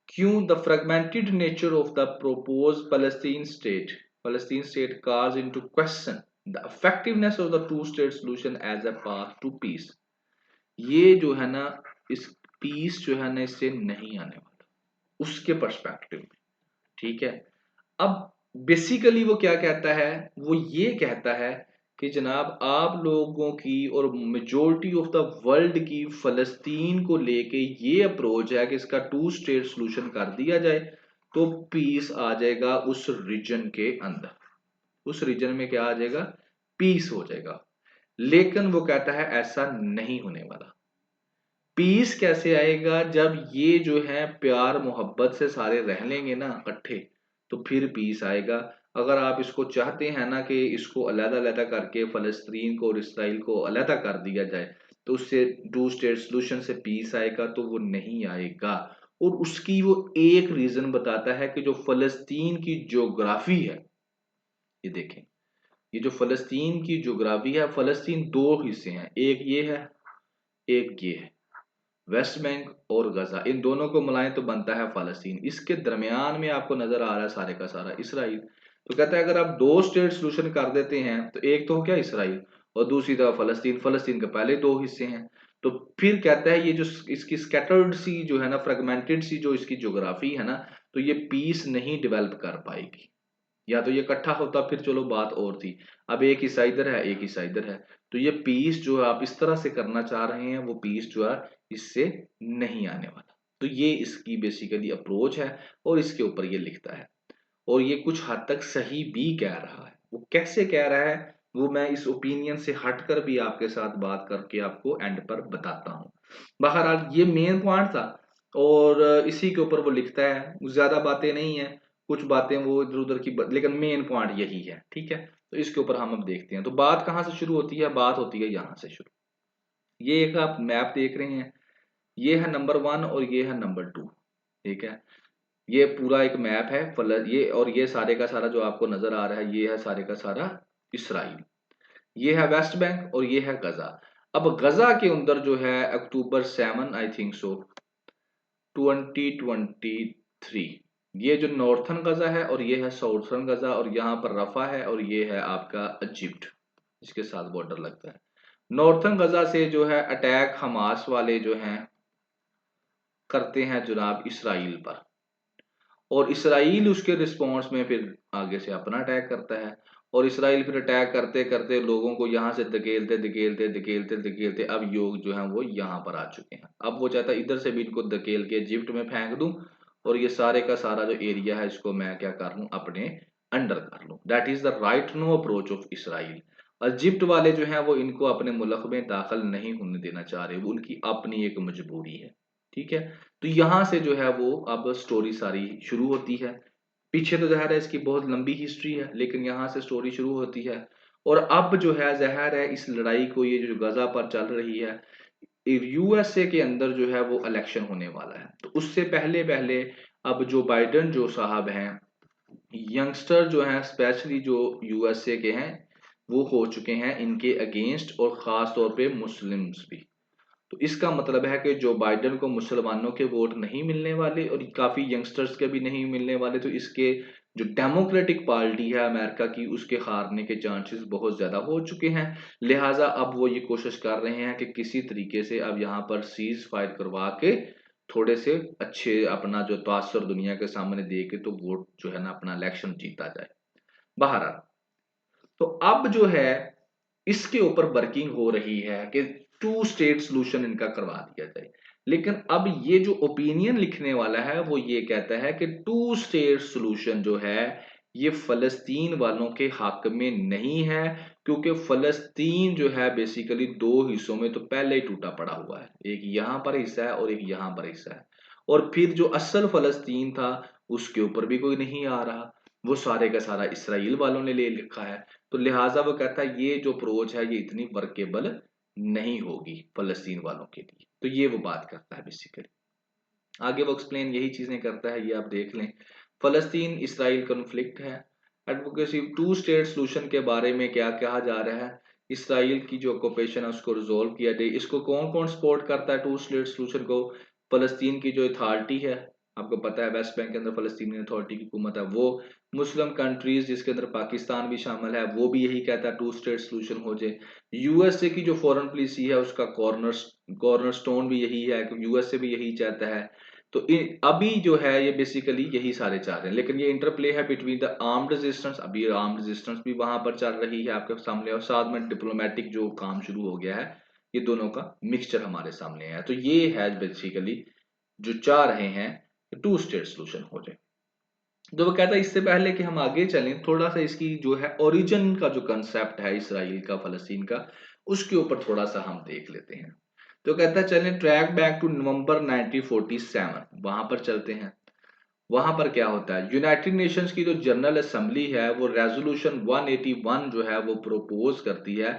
क्यों? The fragmented nature of the propose Palestine state calls into question the effectiveness of the 2 state solution as a path to peace। ये जो है ना, इस पीस जो है ना इससे नहीं आने वाला उसके पर्सपेक्टिव में। ठीक है। अब बेसिकली वो क्या कहता है, वो ये कहता है कि जनाब आप लोगों की और मेजोरिटी ऑफ द वर्ल्ड की फलस्तीन को लेके ये अप्रोच है कि इसका 2 स्टेट सोल्यूशन कर दिया जाए तो पीस आ जाएगा उस रीजन के अंदर। उस रीजन में क्या आ जाएगा, पीस हो जाएगा। लेकिन वो कहता है ऐसा नहीं होने वाला। पीस कैसे आएगा, जब ये जो है प्यार मोहब्बत से सारे रह लेंगे ना इकट्ठे, तो फिर पीस आएगा। अगर आप इसको चाहते हैं ना कि इसको अलग-अलग करके फलस्तीन को और इसराइल को अलग कर दिया जाए, तो उससे 2 स्टेट सॉल्यूशन से पीस आएगा, तो वो नहीं आएगा। और उसकी वो एक रीजन बताता है कि जो फलस्तीन की ज्योग्राफी है, ये देखें, ये जो फलस्तीन की ज्योग्राफी है, फलस्तीन 2 हिस्से हैं, एक ये है, एक ये है। वेस्ट बैंक और गजा, इन दोनों को मिलाएं तो बनता है फालस्तीन। इसके दरमियान में आपको नजर आ रहा है सारे का सारा इसराइल। तो कहता है अगर आप 2 स्टेट सोल्यूशन कर देते हैं तो एक तो हो गया इसराइल, और दूसरी तरफ फलस्तीन। फलस्तीन के पहले 2 हिस्से हैं। तो फिर कहता है ये जो इसकी स्कैटर्ड सी जो है ना, फ्रेगमेंटेड सी जो इसकी ज्योग्राफी है ना, तो ये पीस नहीं डेवलप कर पाएगी। या तो ये इकट्ठा होता फिर चलो बात और थी। अब एक हिस्सा इधर है, एक हिस्सा इधर है, तो ये पीस जो आप इस तरह से करना चाह रहे हैं, वो पीस जो है इससे नहीं आने वाला। तो ये इसकी बेसिकली अप्रोच है और इसके ऊपर ये लिखता है। और ये कुछ हद तक सही भी कह रहा है। वो कैसे कह रहा है, वो मैं इस ओपिनियन से हटकर भी आपके साथ बात करके आपको एंड पर बताता हूँ। बहरहाल ये मेन पॉइंट था और इसी के ऊपर वो लिखता है। ज्यादा बातें नहीं है, कुछ बातें वो इधर उधर की, लेकिन मेन पॉइंट यही है। ठीक है, तो इसके ऊपर हम अब देखते हैं। तो बात कहाँ से शुरू होती है, बात होती है यहाँ से शुरू। ये एक आप मैप देख रहे हैं, ये है नंबर 1 और ये है नंबर 2। ठीक है, ये पूरा एक मैप है ये, और ये सारे का सारा जो आपको नजर आ रहा है, ये है सारे का सारा इसराइल। ये है वेस्ट बैंक और ये है गजा। अब गजा के अंदर जो है October 7 आई थिंक सो 2023, ये जो नॉर्थन गजा है और ये है साउथर्न गजा, और यहाँ पर रफा है और ये है आपका इजिप्ट, इसके साथ बॉर्डर लगता है। नॉर्थन गजा से जो है अटैक हमास वाले जो हैं करते हैं जनाब इसराइल पर, और इसराइल उसके रिस्पॉन्स में फिर आगे से अपना अटैक करता है। और इसराइल फिर अटैक करते करते लोगों को यहाँ से धकेलते धकेलते धकेलते धकेलते अब योग जो है वो यहाँ पर आ चुके हैं। अब वो चाहता है इधर से भी इनको धकेल के इजिप्ट में फेंक दूं, और ये सारे का सारा जो एरिया है इसको मैं क्या कर लूं, अपने अंडर कर लूं। That is the right no approach of Israel. Egypt वाले जो हैं वो इनको अपने मुल्क में दाखिल नहीं होने देना चाह रहे, वो उनकी अपनी एक मजबूरी है। ठीक है, तो यहाँ से जो है वो अब स्टोरी सारी शुरू होती है। पीछे तो ज़ाहिर है इसकी बहुत लंबी हिस्ट्री है, लेकिन यहाँ से स्टोरी शुरू होती है। और अब जो है ज़ाहिर है इस लड़ाई को, ये जो गजा पर चल रही है, यूएसए के अंदर जो है वो इलेक्शन होने वाला है। तो उससे पहले पहले अब जो बाइडेन जो साहब हैं, यंगस्टर जो हैं स्पेशली जो यूएसए के हैं, वो हो चुके हैं इनके अगेंस्ट, और ख़ास तौर पे मुस्लिम्स भी। तो इसका मतलब है कि जो बाइडेन को मुसलमानों के वोट नहीं मिलने वाले और काफ़ी यंगस्टर्स के भी नहीं मिलने वाले, तो इसके जो डेमोक्रेटिक पार्टी है अमेरिका की, उसके हारने के चांसेस बहुत ज़्यादा हो चुके हैं। लिहाजा अब वो ये कोशिश कर रहे हैं कि किसी तरीके से अब यहाँ पर सीज फायर करवा के थोड़े से अच्छे अपना जो तासर दुनिया के सामने दे के तो वोट जो है ना अपना इलेक्शन जीता जाए। बहरहाल, तो अब जो है इसके ऊपर वर्किंग हो रही है कि टू स्टेट सोल्यूशन इनका करवा दिया जाए। लेकिन अब ये जो ओपिनियन लिखने वाला है वो ये कहता है कि टू स्टेट सोल्यूशन जो है ये फलस्तीन वालों के हक में नहीं है, क्योंकि फलस्तीन जो है बेसिकली दो हिस्सों में तो पहले ही टूटा पड़ा हुआ है। एक यहाँ पर हिस्सा है और एक यहाँ पर हिस्सा है, और फिर जो असल फलस्तीन था उसके ऊपर भी कोई नहीं आ रहा, वो सारे का सारा इसराइल वालों ने ले लिखा है। तो लिहाजा वो कहता है ये जो अप्रोच है ये इतनी वर्केबल नहीं होगी फलस्तीन वालों के लिए। तो ये वो बात करता है बेसिकली। आगे वो एक्सप्लेन यही चीजें करता है, ये आप देख लें। फलस्तीन इसराइल कॉन्फ्लिक्ट है, एडवोकेसी टू स्टेट सोल्यूशन के बारे में क्या कहा जा रहा है, इसराइल की जो ऑक्यूपेशन है उसको रिजोल्व किया जाए। इसको कौन कौन सपोर्ट करता है टू स्टेट सोल्यूशन को? फलस्तीन की जो अथॉरिटी है, आपको पता है वेस्ट बैंक के अंदर फलस्तीनी अथॉरिटी की हुकूमत है, वो मुस्लिम कंट्रीज जिसके अंदर पाकिस्तान भी शामिल है वो भी यही कहता है टू स्टेट सोल्यूशन हो जाए। यूएसए की जो फॉरेन पॉलिसी है उसका कॉर्नर स्टोन भी यही है, यूएसए भी यही चाहता है। तो अभी जो है ये बेसिकली यही सारे चाह रहे हैं, लेकिन ये इंटरप्ले है बिटवीन द आर्म्ड रेजिस्टेंस। अभी आर्म्ड रेजिस्टेंस भी वहां पर चल रही है आपके सामने, और साथ में डिप्लोमेटिक जो काम शुरू हो गया है, ये दोनों का मिक्सचर हमारे सामने है। तो ये है बेसिकली जो चाह रहे हैं टू स्टेट सोल्यूशन हो जाए। तो वो कहता है इससे पहले कि हम आगे चलें, थोड़ा सा इसकी जो है ओरिजिन का जो कंसेप्ट है इसराइल का फलस्तीन का, उसके ऊपर थोड़ा सा हम देख लेते हैं। तो कहता है चलें ट्रैक बैक टू नवंबर 1947, वहां पर चलते हैं। वहां पर क्या होता है, यूनाइटेड नेशंस की जो जनरल असेंबली है वो रेजोल्यूशन 181 जो है वो प्रोपोज करती है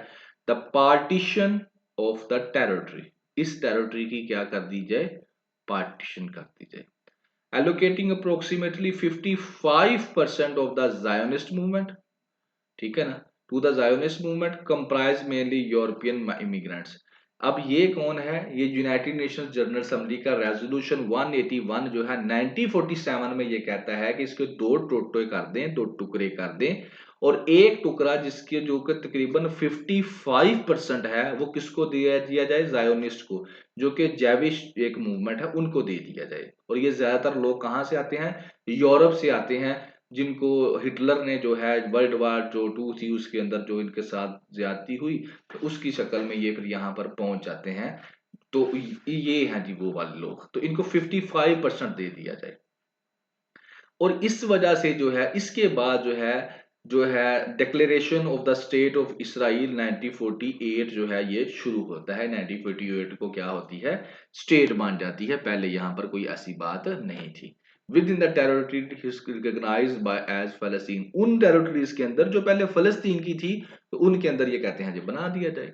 the partition of the territory. इस टेरिटरी की क्या कर दी जाए, पार्टीशन कर दी जाए, allocating approximately 55% of the Zionist movement, ठीक है ना, to the Zionist movement comprise mainly European immigrants. अब ये कौन है, ये यूनाइटेड नेशंस जनरल असेंबली का रेजोल्यूशन 181 जो है 1947 में ये कहता है कि इसके दो टोटे कर दें, दो टुकड़े कर दें, और एक टुकड़ा जिसके जो कि तकरीबन 55% है वो किसको दिया दिया जाए, जायोनिस्ट को, जो कि जैविश एक मूवमेंट है उनको दे दिया जाए। और ये ज्यादातर लोग कहाँ से आते हैं, यूरोप से आते हैं, जिनको हिटलर ने जो है वर्ल्ड वार जो 2 थी उसके अंदर जो इनके साथ ज्यादती हुई, तो उसकी शक्ल में ये फिर यहाँ पर पहुंच जाते हैं। तो ये हैं जी वो वाले लोग, तो इनको 55% दे दिया जाए। और इस वजह से जो है इसके बाद जो है declaration of the state of Israel 1948 जो है ये शुरू होता है। 1948 को क्या होती है, स्टेट मान जाती है। पहले यहाँ पर कोई ऐसी बात नहीं थी। Within the territory recognised by as फलस्तीन, उन टेरिटरीज के अंदर जो पहले फलस्तीन की थी, तो उनके अंदर ये कहते हैं जी बना दिया जाए।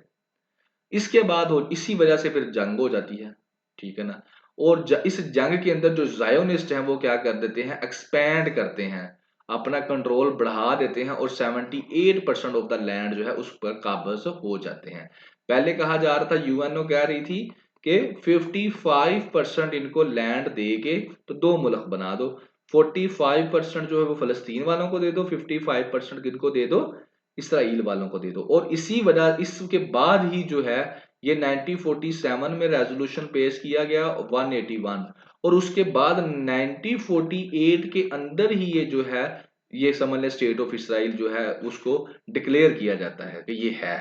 इसके बाद हो इसी वजह से फिर जंग हो जाती है, ठीक है ना। और इस जंग के अंदर जो जायोनिस्ट हैं वो क्या कर देते हैं, एक्सपैंड करते हैं, अपना कंट्रोल बढ़ा देते हैं, और 78% ऑफ द लैंड जो है उस पर काबज हो जाते हैं। पहले कहा जा रहा था, यूएनओ कह रही थी कि 55% इनको लैंड दे के तो दो मुल्क बना दो, 45% जो है वो फलस्तीन वालों को दे दो, 55% किनको दे दो, इसराइल वालों को दे दो। और इसी वजह इसके बाद ही जो है ये 1947 में रेजोल्यूशन पेश किया गया 181, और उसके बाद 1948 के अंदर ही ये जो है ये समझ लें स्टेट ऑफ इसराइल जो है उसको डिक्लेयर किया जाता है कि ये है।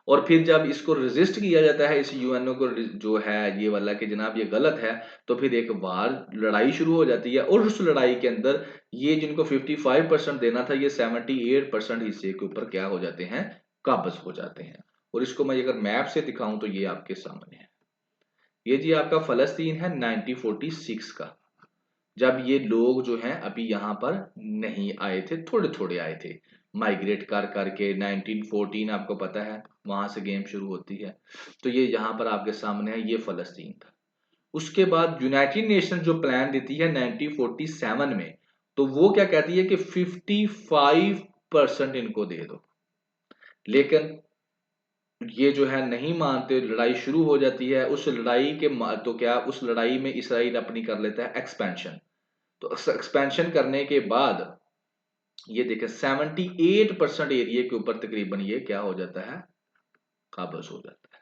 और फिर जब इसको रेजिस्ट किया जाता है, इस यूएनओ को जो है ये वाला कि जनाब ये गलत है, तो फिर एक बार लड़ाई शुरू हो जाती है और उस लड़ाई के अंदर ये जिनको 55% देना था, ये 78% हिस्से के ऊपर क्या हो जाते हैं, काबज हो जाते हैं। और इसको मैं अगर मैप से दिखाऊं तो ये आपके सामने है। ये जी आपका फलस्तीन है 1946 का, जब ये लोग जो हैं अभी यहाँ पर नहीं आए थे, थोड़े थोड़े आए थे माइग्रेट कर करके। 1914 आपको पता है वहां से गेम शुरू होती है। तो ये यहाँ पर आपके सामने है, ये फलस्तीन था। उसके बाद यूनाइटेड नेशन जो प्लान देती है 1947 में, तो वो क्या कहती है कि 55% इनको दे दो। लेकिन ये जो है नहीं मानते, लड़ाई शुरू हो जाती है। उस लड़ाई के तो क्या, उस लड़ाई में इसराइल अपनी कर लेता है एक्सपेंशन। तो एक्सपेंशन करने के बाद ये देखें 78% एरिया के ऊपर तकरीबन ये क्या हो जाता है, काबज हो जाता है।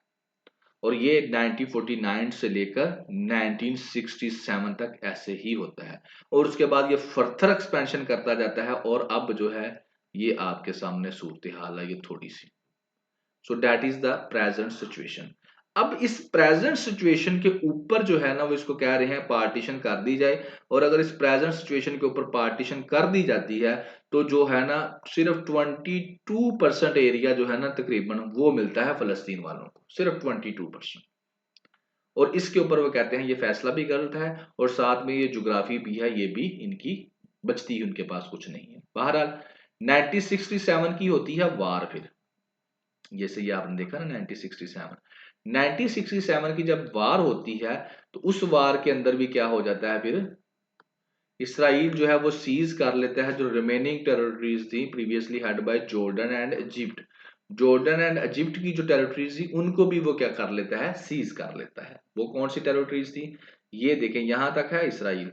और ये 1949 से लेकर 1967 तक ऐसे ही होता है। और उसके बाद ये फर्दर एक्सपेंशन करता जाता है और अब जो है ये आपके सामने सूरत हाल है ये थोड़ी सी। So that is the present situation. अब इस प्रेजेंट सिचुएशन के ऊपर जो है ना वो इसको कह रहे हैं पार्टीशन कर दी जाए। और अगर इस प्रेजेंट सिचुएशन के ऊपर पार्टीशन कर दी जाती है तो जो है ना सिर्फ 22% एरिया जो है ना तकरीबन वो मिलता है फलस्तीन वालों को, सिर्फ 22%। और इसके ऊपर वो कहते हैं ये फैसला भी गलत है और साथ में ये ज्योग्राफी भी है, ये भी इनकी बचती उनके पास कुछ नहीं है। बहरहाल 1967 की होती है वार। फिर जैसे ये आपने देखा ना 1967 की जब वार होती है तो उस वार के अंदर भी क्या हो जाता है, फिर इसराइल जो है वो सीज कर लेता है जो रिमेनिंग टेरिटरीज थी previously head bye Jordan and Egypt. Jordan and Egypt की जो टेरिटरीज थी उनको भी वो क्या कर लेता है, सीज कर लेता है। वो कौन सी टेरिटरीज थी, ये देखें यहां तक है इसराइल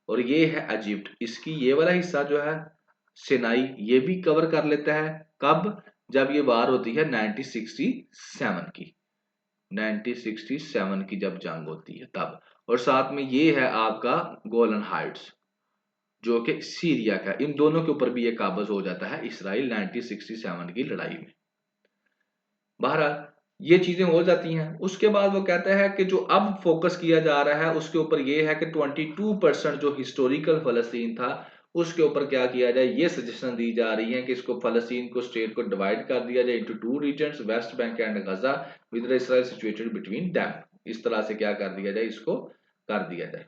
और ये है इजिप्ट। इसकी ये वाला हिस्सा जो है सिनाई, ये भी कवर कर लेता है। कब, जब ये वार होती है 1967 की, 1967 की जब जंग होती है तब। और साथ में ये है आपका गोलन हाइट्स जो कि सीरिया का, इन दोनों के ऊपर भी ये काबज हो जाता है इसराइल 1967 की लड़ाई में। बहरहाल ये चीजें हो जाती हैं। उसके बाद वो कहता है कि जो अब फोकस किया जा रहा है उसके ऊपर ये है कि 22% जो हिस्टोरिकल फलस्तीन था उसके ऊपर क्या किया जाए। ये सजेशन दी जा रही है कि इसको फलस्तीन को स्टेट को डिवाइड कर दिया जाए into two regions, West Bank and Gaza with Israel situated between them. इस तरह से क्या कर दिया जाए, इसको कर दिया जाए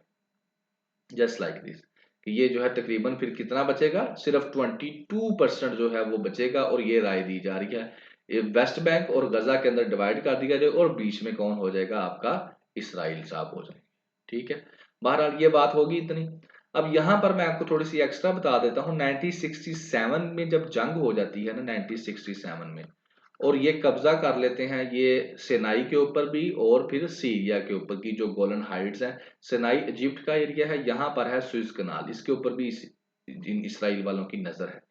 जस्ट लाइक दिस। कि ये जो है तकरीबन फिर कितना बचेगा, सिर्फ 22% जो है वो बचेगा। और ये राय दी जा रही है ये वेस्ट बैंक और गजा के अंदर डिवाइड कर दिया जाए और बीच में कौन हो जाएगा, आपका इसराइल साहब हो जाएंगे। ठीक है, बहरहाल ये बात होगी इतनी। अब यहां पर मैं आपको थोड़ी सी एक्स्ट्रा बता देता हूं। 1967 में जब जंग हो जाती है ना 1967 में, और ये कब्जा कर लेते हैं ये सेनाई के ऊपर भी और फिर सीरिया के ऊपर की जो गोलन हाइट्स है। सेनाई इजिप्ट का एरिया है, यहाँ पर है सुइज कनाल, इसके ऊपर भी इन इसराइल वालों की नजर है।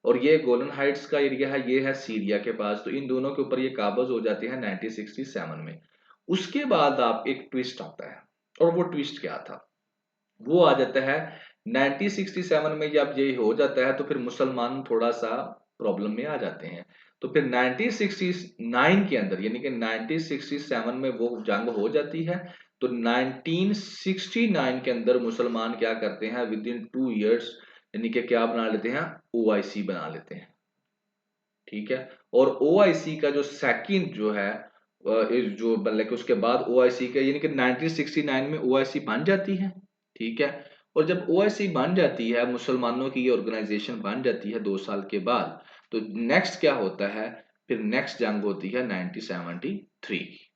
और ये गोलन हाइट्स का एरिया है, ये है सीरिया के पास। तो इन दोनों के ऊपर ये काबज हो जाते हैं 1967 में। उसके बाद आप एक ट्विस्ट आता है, और वो ट्विस्ट क्या था, वो आ जाता है 1967 में। जब ये हो जाता है तो फिर मुसलमान थोड़ा सा प्रॉब्लम में आ जाते हैं। तो फिर 1969 के अंदर, यानी कि 1967 में वो जंग हो जाती है। तो 1969 के अंदर मुसलमान क्या करते हैं, विद इन 2 इयर्स यानी कि क्या बना लेते हैं, ओआईसी बना लेते हैं। ठीक है, और ओआईसी का जो सेकंड जो है जो मतलब कि उसके बाद ओआईसी का यानी कि 1969 में ओआईसी बन जाती है। ठीक है, और जब ओआईसी बन जाती है, मुसलमानों की ये ऑर्गेनाइजेशन बन जाती है 2 साल के बाद, तो नेक्स्ट क्या होता है, फिर नेक्स्ट जंग होती है 1973 की।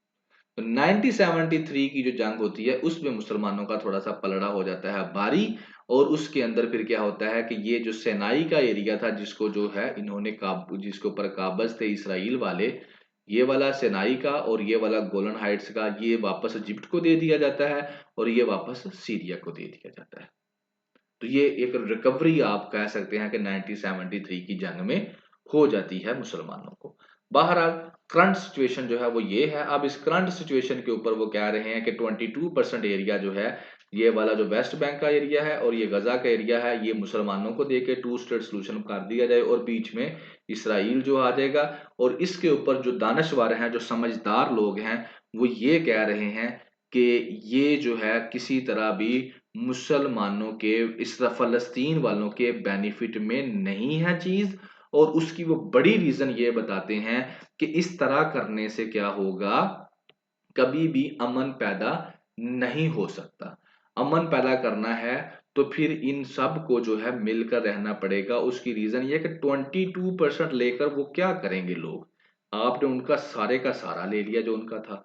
तो 1973 की जो जंग होती है उसमें मुसलमानों का थोड़ा सा पलड़ा हो जाता है भारी। और उसके अंदर फिर क्या होता है कि ये जो सेनाई का एरिया था जिसको जो है इन्होंने जिसके ऊपर काबज थे इसराइल वाले, ये वाला सेनाई का और ये वाला गोलन हाइट्स का, ये वापस इजिप्ट को दे दिया जाता है और ये वापस सीरिया को दे दिया जाता है। तो ये एक रिकवरी आप कह सकते हैं कि 1973 की जंग में हो जाती है मुसलमानों को। बहरहाल करंट सिचुएशन जो है वो ये है। अब इस करंट सिचुएशन के ऊपर वो कह रहे हैं कि 22% एरिया जो है ये वाला जो वेस्ट बैंक का एरिया है और ये गजा का एरिया है, ये मुसलमानों को देके टू स्टेट सोल्यूशन कर दिया जाए और बीच में इसराइल जो आ जाएगा। और इसके ऊपर जो दानशवर हैं, जो समझदार लोग हैं, वो ये कह रहे हैं कि ये जो है किसी तरह भी मुसलमानों के, इस फलस्तीन वालों के बेनिफिट में नहीं है चीज। और उसकी वो बड़ी रीजन ये बताते हैं कि इस तरह करने से क्या होगा, कभी भी अमन पैदा नहीं हो सकता। अमन पैदा करना है तो फिर इन सब को जो है मिलकर रहना पड़ेगा। उसकी रीजन ये कि 22% लेकर वो क्या करेंगे लोग। आपने उनका सारे का सारा ले लिया जो उनका था,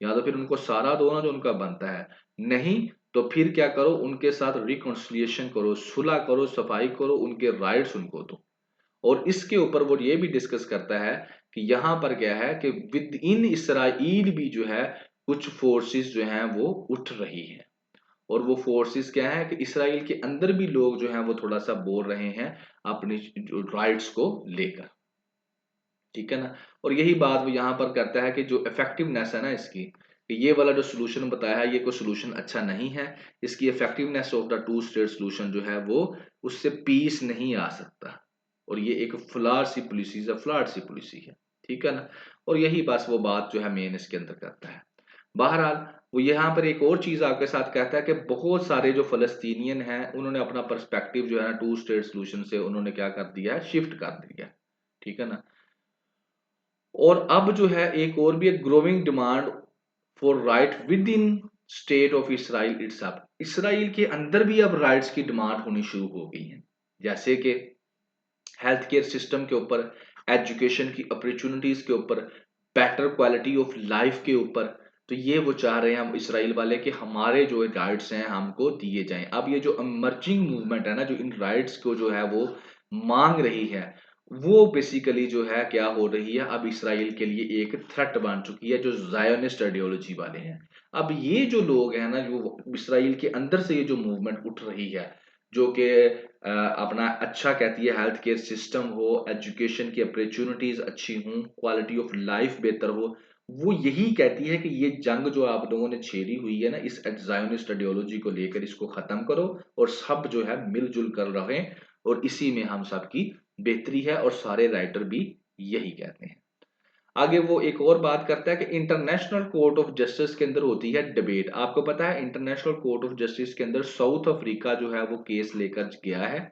या तो फिर उनको सारा दो ना जो उनका बनता है। नहीं तो फिर क्या करो, उनके साथ रिकॉन्सिलिएशन करो, सुलह करो, सफाई करो, उनके राइट्स उनको दो। और इसके ऊपर वो ये भी डिस्कस करता है कि यहाँ पर क्या है कि विद इन इसराइल भी जो है कुछ फोर्सेस जो हैं वो उठ रही हैं। और वो फोर्सेस क्या है कि इसराइल के अंदर भी लोग जो हैं वो थोड़ा सा बोल रहे हैं अपनी राइट्स को लेकर। ठीक है ना। और यही बात वो यहाँ पर करता है कि जो इफेक्टिवनेस है ना इसकी, कि ये वाला जो सोल्यूशन बताया है ये कोई सोल्यूशन अच्छा नहीं है। इसकी effectiveness of the two state solution जो है वो, उससे पीस नहीं आ सकता। और ये एक फ्लॉड सी पॉलिसी है। ठीक है ना। और यही बस वो बात जो है मेन इसके अंदर करता है। बहरहाल वो यहाँ पर एक और चीज आपके साथ कहता है कि बहुत सारे जो फलस्तीनियन हैं उन्होंने अपना पर्सपेक्टिव जो है ना टू स्टेट सोल्यूशन से उन्होंने क्या कर दिया है, शिफ्ट कर दिया है। ठीक है ना। और अब जो है एक और भी एक growing demand for right with in state of Israel itself. Israel के अंदर भी अब राइट्स की डिमांड होनी शुरू हो गई है। जैसे कि हेल्थ केयर सिस्टम के ऊपर, एजुकेशन की अपॉर्चुनिटीज के ऊपर, बेटर क्वालिटी ऑफ लाइफ के ऊपर। तो ये वो चाह रहे हैं हम इसराइल वाले कि हमारे जो राइट्स हैं हमको दिए जाएं। अब ये जो इमर्जिंग मूवमेंट है ना, जो इन राइट्स को जो है वो मांग रही है, वो बेसिकली जो है क्या हो रही है, अब इसराइल के लिए एक थ्रेट बन चुकी है, जो जायोनिस्ट आइडियोलॉजी वाले हैं। अब ये जो लोग हैं ना, जो इसराइल के अंदर से ये जो मूवमेंट उठ रही है, जो कि अपना अच्छा कहती है, हेल्थ केयर सिस्टम हो, एजुकेशन की अपॉर्चुनिटीज अच्छी हों, क्वालिटी ऑफ लाइफ बेहतर हो, वो यही कहती है कि ये जंग जो आप लोगों ने छेड़ी हुई है ना इस जायोनिस्ट आइडियोलॉजी को लेकर, इसको खत्म करो और सब जो है मिलजुल कर रहे। और इसी में हम सब की बेहतरी है। और सारे राइटर भी यही कहते हैं। आगे वो एक और बात करता है कि इंटरनेशनल कोर्ट ऑफ जस्टिस के अंदर होती है डिबेट। आपको पता है इंटरनेशनल कोर्ट ऑफ जस्टिस के अंदर साउथ अफ्रीका जो है वो केस लेकर गया है।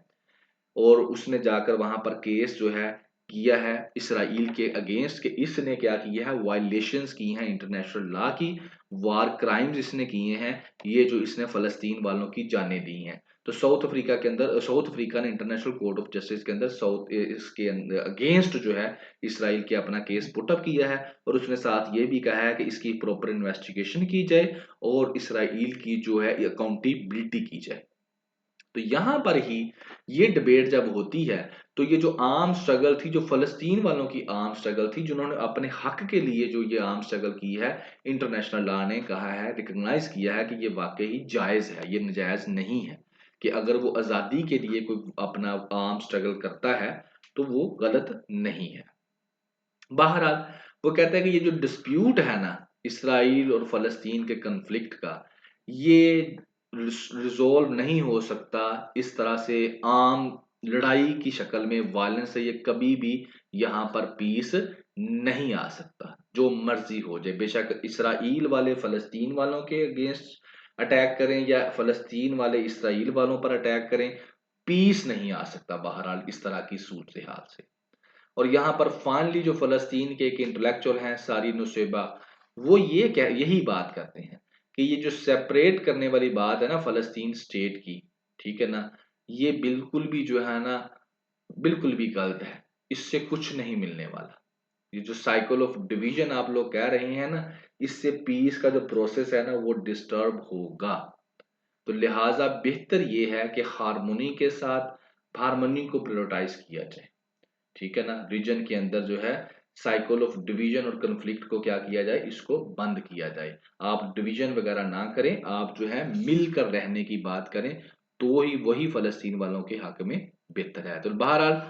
और उसने जाकर वहां पर केस जो है किया है इसराइल के अगेंस्ट, कि इसने क्या किया है, वायलेशंस की हैं इंटरनेशनल लॉ की, वार क्राइम्स इसने किए हैं, ये जो इसने फलस्तीन वालों की जानें दी हैं। तो साउथ अफ्रीका ने इंटरनेशनल कोर्ट ऑफ जस्टिस के अंदर साउथ इसके अगेंस्ट जो है इसराइल के अपना केस पुटअप किया है। और उसने साथ ये भी कहा है कि इसकी प्रॉपर इन्वेस्टिगेशन की जाए और इसराइल की जो है अकाउंटेबिलिटी की जाए। तो यहां पर ही ये डिबेट जब होती है, तो ये जो आर्म स्ट्रगल थी, जो फलस्तीन वालों की आर्म स्ट्रगल थी, जिन्होंने अपने हक के लिए जो ये आर्म स्ट्रगल की है, इंटरनेशनल लॉ ने कहा है, रिकॉग्नाइज किया है कि ये वाकई जायज है, ये नजायज नहीं है। कि अगर वो आजादी के लिए कोई अपना आर्म स्ट्रगल करता है तो वो गलत नहीं है। बहरहाल वो कहता है कि ये जो डिस्प्यूट है ना इसराइल और फलस्तीन के कन्फ्लिक्ट का, ये रिजोल्व नहीं हो सकता इस तरह से आम लड़ाई की शक्ल में, वायलेंस से। ये कभी भी यहाँ पर पीस नहीं आ सकता, जो मर्जी हो जाए। बेशक इसराइल वाले फलस्तीन वालों के अगेंस्ट अटैक करें या फलस्तीन वाले इसराइल वालों पर अटैक करें, पीस नहीं आ सकता बहरहाल इस तरह की सूरत हाल से। और यहाँ पर फाइनली जो फलस्तीन के एक इंटेलेक्चुअल हैं सारी नुसेबा, वो यही बात करते हैं कि ये जो सेपरेट करने वाली बात है ना फलस्तीन स्टेट की, ठीक है ना, ये बिल्कुल भी जो है ना, बिल्कुल भी गलत है। इससे कुछ नहीं मिलने वाला। ये जो साइकिल ऑफ डिवीजन आप लोग कह रहे हैं ना, इससे पीस का जो प्रोसेस है ना वो डिस्टर्ब होगा। तो लिहाजा बेहतर ये है कि हारमोनी के साथ हारमोनी को प्रायोरिटाइज किया जाए। ठीक है ना। रीजन के अंदर जो है साइकिल ऑफ डिवीजन और कन्फ्लिक्ट को क्या किया जाए, इसको बंद किया जाए। आप डिवीजन वगैरह ना करें, आप जो है मिलकर रहने की बात करें, तो ही वही फलस्तीन वालों के हक में बेहतर है। तो बहरहाल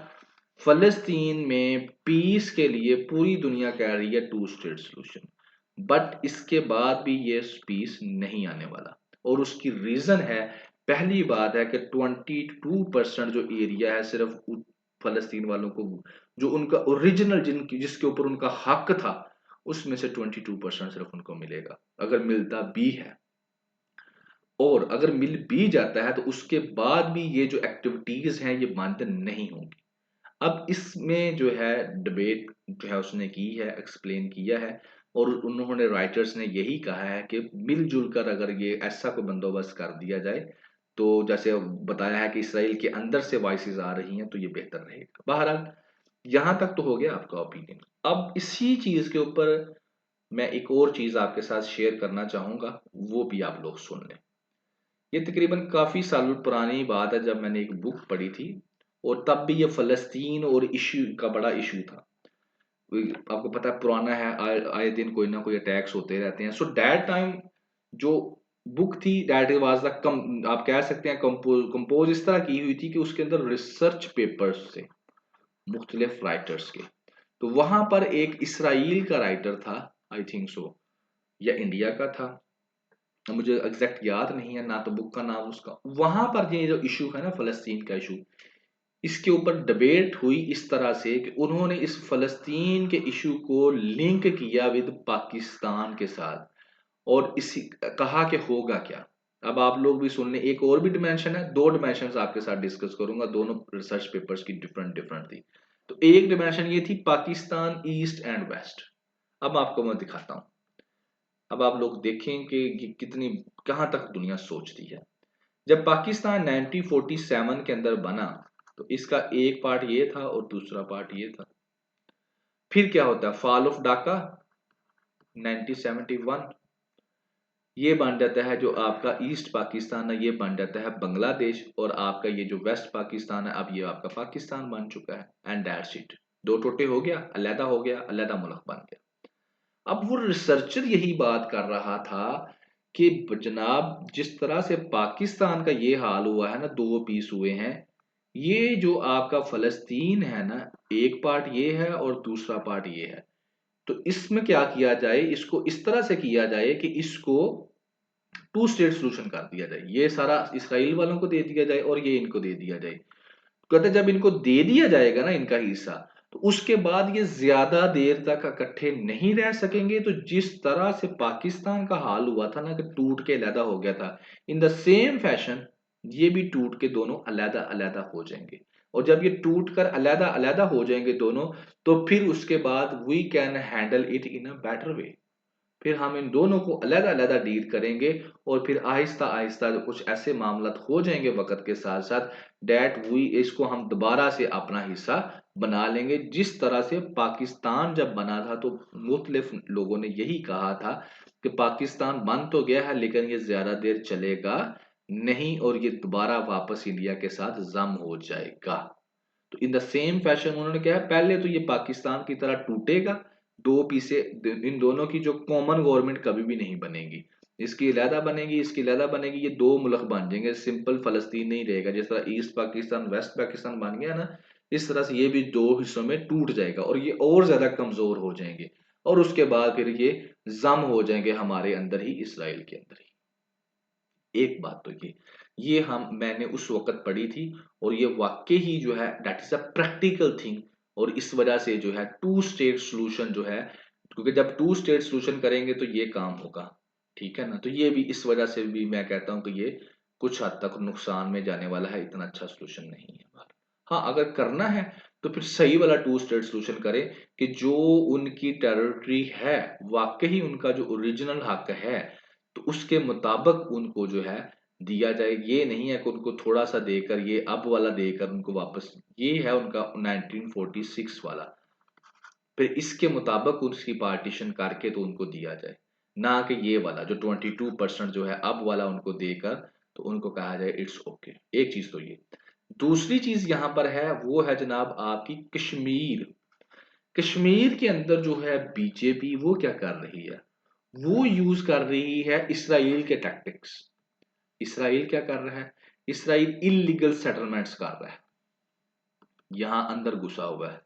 फलस्तीन में पीस के लिए पूरी दुनिया कह रही है टू स्टेट सोल्यूशन, बट इसके बाद भी ये पीस नहीं आने वाला। और उसकी रीजन है, पहली बात है कि 22% जो एरिया है सिर्फ फलस्तीन वालों को, जो उनका ओरिजिनल जिसके ऊपर उनका हक था, उसमें से 22% सिर्फ उनको मिलेगा, अगर मिलता भी है। और अगर मिल भी जाता है तो उसके बाद भी ये जो एक्टिविटीज हैं ये बंद नहीं होंगी। अब इसमें जो है डिबेट जो है उसने की है, एक्सप्लेन किया है, और उन्होंने राइटर्स ने यही कहा है कि मिलजुल कर अगर ये ऐसा कोई बंदोबस्त कर दिया जाए, तो जैसे बताया है कि इसराइल के अंदर से वॉइसेस आ रही हैं, तो ये बेहतर रहेगा। बहरहाल यहां तक तो हो गया आपका ओपिनियन। अब इसी चीज के ऊपर मैं एक और चीज आपके साथ शेयर करना चाहूंगा, वो भी आप लोग सुन लें। ये तकरीबन काफी साल पुरानी बात है, जब मैंने एक बुक पढ़ी थी, और तब भी ये फलस्तीन और इशू का बड़ा इशू था। आपको पता है पुराना है, आए दिन कोई ना कोई अटैक्स होते रहते हैं। सो दैट टाइम जो बुक थी, दैट वाज द कम, आप कह सकते हैं कंपोज इस तरह की हुई थी कि उसके अंदर रिसर्च पेपर्स थे मुख्तलिफ राइटर्स के। तो वहां पर एक इसराइल का राइटर था, आई थिंक सो, या इंडिया का था, मुझे एग्जैक्ट याद नहीं है ना, तो बुक का नाम उसका। वहां पर ये जो इशू है ना फलस्तीन का इशू, इसके ऊपर डिबेट हुई इस तरह से कि उन्होंने इस फलस्तीन के इशू को लिंक किया विद पाकिस्तान के साथ, और इसी कहा कि होगा क्या। अब आप लोग भी सुन लें, एक और भी डिमेंशन है, दो डिमेंशन आपके साथ डिस्कस करूंगा, दोनों रिसर्च पेपर्स की डिफरेंट डिफरेंट थी। तो एक डिमेंशन ये थी पाकिस्तान ईस्ट एंड वेस्ट। अब आपको मैं दिखाता हूं, अब आप लोग देखें कि ये कितनी कहां तक दुनिया सोचती है। जब पाकिस्तान 1947 के अंदर बना, तो इसका एक पार्ट ये था और दूसरा पार्ट ये था। फिर क्या होता है, फॉल ऑफ ढाका 1971, ये बन जाता है जो आपका ईस्ट पाकिस्तान है, ये बन जाता है बांग्लादेश, और आपका ये जो वेस्ट पाकिस्तान है, अब ये आपका पाकिस्तान बन चुका है। एंड दैट्स इट, दो टोटे हो गया, अलहदा हो गया, अलहदा मुल्क बन गया। अब वो रिसर्चर यही बात कर रहा था कि जनाब जिस तरह से पाकिस्तान का ये हाल हुआ है ना, दो पीस हुए हैं, ये जो आपका फलस्तीन है ना, एक पार्ट ये है और दूसरा पार्ट ये है। तो इसमें क्या किया जाए, इसको इस तरह से किया जाए कि इसको टू स्टेट सोल्यूशन कर दिया जाए, ये सारा इसराइल वालों को दे दिया जाए और ये इनको दे दिया जाए। कहते जब इनको दे दिया जाएगा ना इनका हिस्सा, तो उसके बाद ये ज्यादा देर तक इकट्ठे नहीं रह सकेंगे। तो जिस तरह से पाकिस्तान का हाल हुआ था ना कि टूट के अलहदा हो गया था, इन द सेम फैशन ये भी टूट के दोनों अलहदा अलहदा हो जाएंगे। और जब ये टूट कर अलहदा अलहदा हो जाएंगे दोनों, तो फिर उसके बाद we can handle it in a better way. फिर हम इन दोनों को अलग-अलग डील करेंगे, और फिर आहिस्ता-आहिस्ता कुछ ऐसे मामलात हो जाएंगे वक़्त के साथ-साथ, दैट वी इसको हम दोबारा से अपना हिस्सा बना लेंगे। जिस तरह से पाकिस्तान जब बना था, तो मुख्तलिफ लोगों ने यही कहा था कि पाकिस्तान बन तो गया है लेकिन ये ज़्यादा देर चलेगा नहीं, और ये दोबारा वापस इंडिया के साथ ज़म हो जाएगा। तो इन द सेम फैशन उन्होंने क्या है, पहले तो ये पाकिस्तान की तरह टूटेगा, दो पीसे, इन दोनों की जो कॉमन गवर्नमेंट कभी भी नहीं बनेगी। इसकी अलहदा बनेगी, इसकी अलहदा बनेगी, ये दो मुल्क बन जाएंगे, सिंपल फलस्तीन नहीं रहेगा। जिस तरह ईस्ट पाकिस्तान वेस्ट पाकिस्तान बन गया ना, इस तरह से ये भी दो हिस्सों में टूट जाएगा और ये और ज्यादा कमजोर हो जाएंगे, और उसके बाद फिर ये जम हो जाएंगे हमारे अंदर ही, इसराइल के अंदर ही। एक बात तो ये हम मैंने उस वक़्त पढ़ी थी, और ये वाक़ई ही जो है that is a practical thing. और इस वज़ह से जो है टू स्टेट सॉल्यूशन जो है, क्योंकि जब टू स्टेट सॉल्यूशन करेंगे तो ये काम होगा, ठीक है ना? तो ये भी इस वज़ह से भी मैं कहता हूँ कि ये कुछ हद तक नुकसान में जाने वाला है, इतना अच्छा सॉल्यूशन नहीं है। हाँ, अगर करना है तो फिर सही वाला टू स्टेट सॉल्यूशन करें, कि जो उनकी टेरिटरी है, वाक़ई उनका जो ओरिजिनल हक है, तो उसके मुताबिक उनको जो है दिया जाए। ये नहीं है कि उनको थोड़ा-सा देकर, ये अब वाला देकर उनको वापस, ये है उनका 1946 वाला, फिर इसके मुताबिक उसकी पार्टीशन करके तो उनको दिया जाए। ना कि ये वाला जो 22% जो है अब वाला उनको देकर, तो उनको कहा जाए इट्स ओके। एक चीज़ तो ये। दूसरी चीज़ यहाँ पर है, वो है जनाब आपकी कश्मीर। कश्मीर के अंदर जो है बीजेपी वो क्या कर रही है? वो यूज़ कर रही है इसराइल के टैक्टिक्स। इसराइल क्या कर रहा है? इसराइल इल्लीगल सेटलमेंट्स कर रहा है, यहाँ अंदर घुसा हुआ है।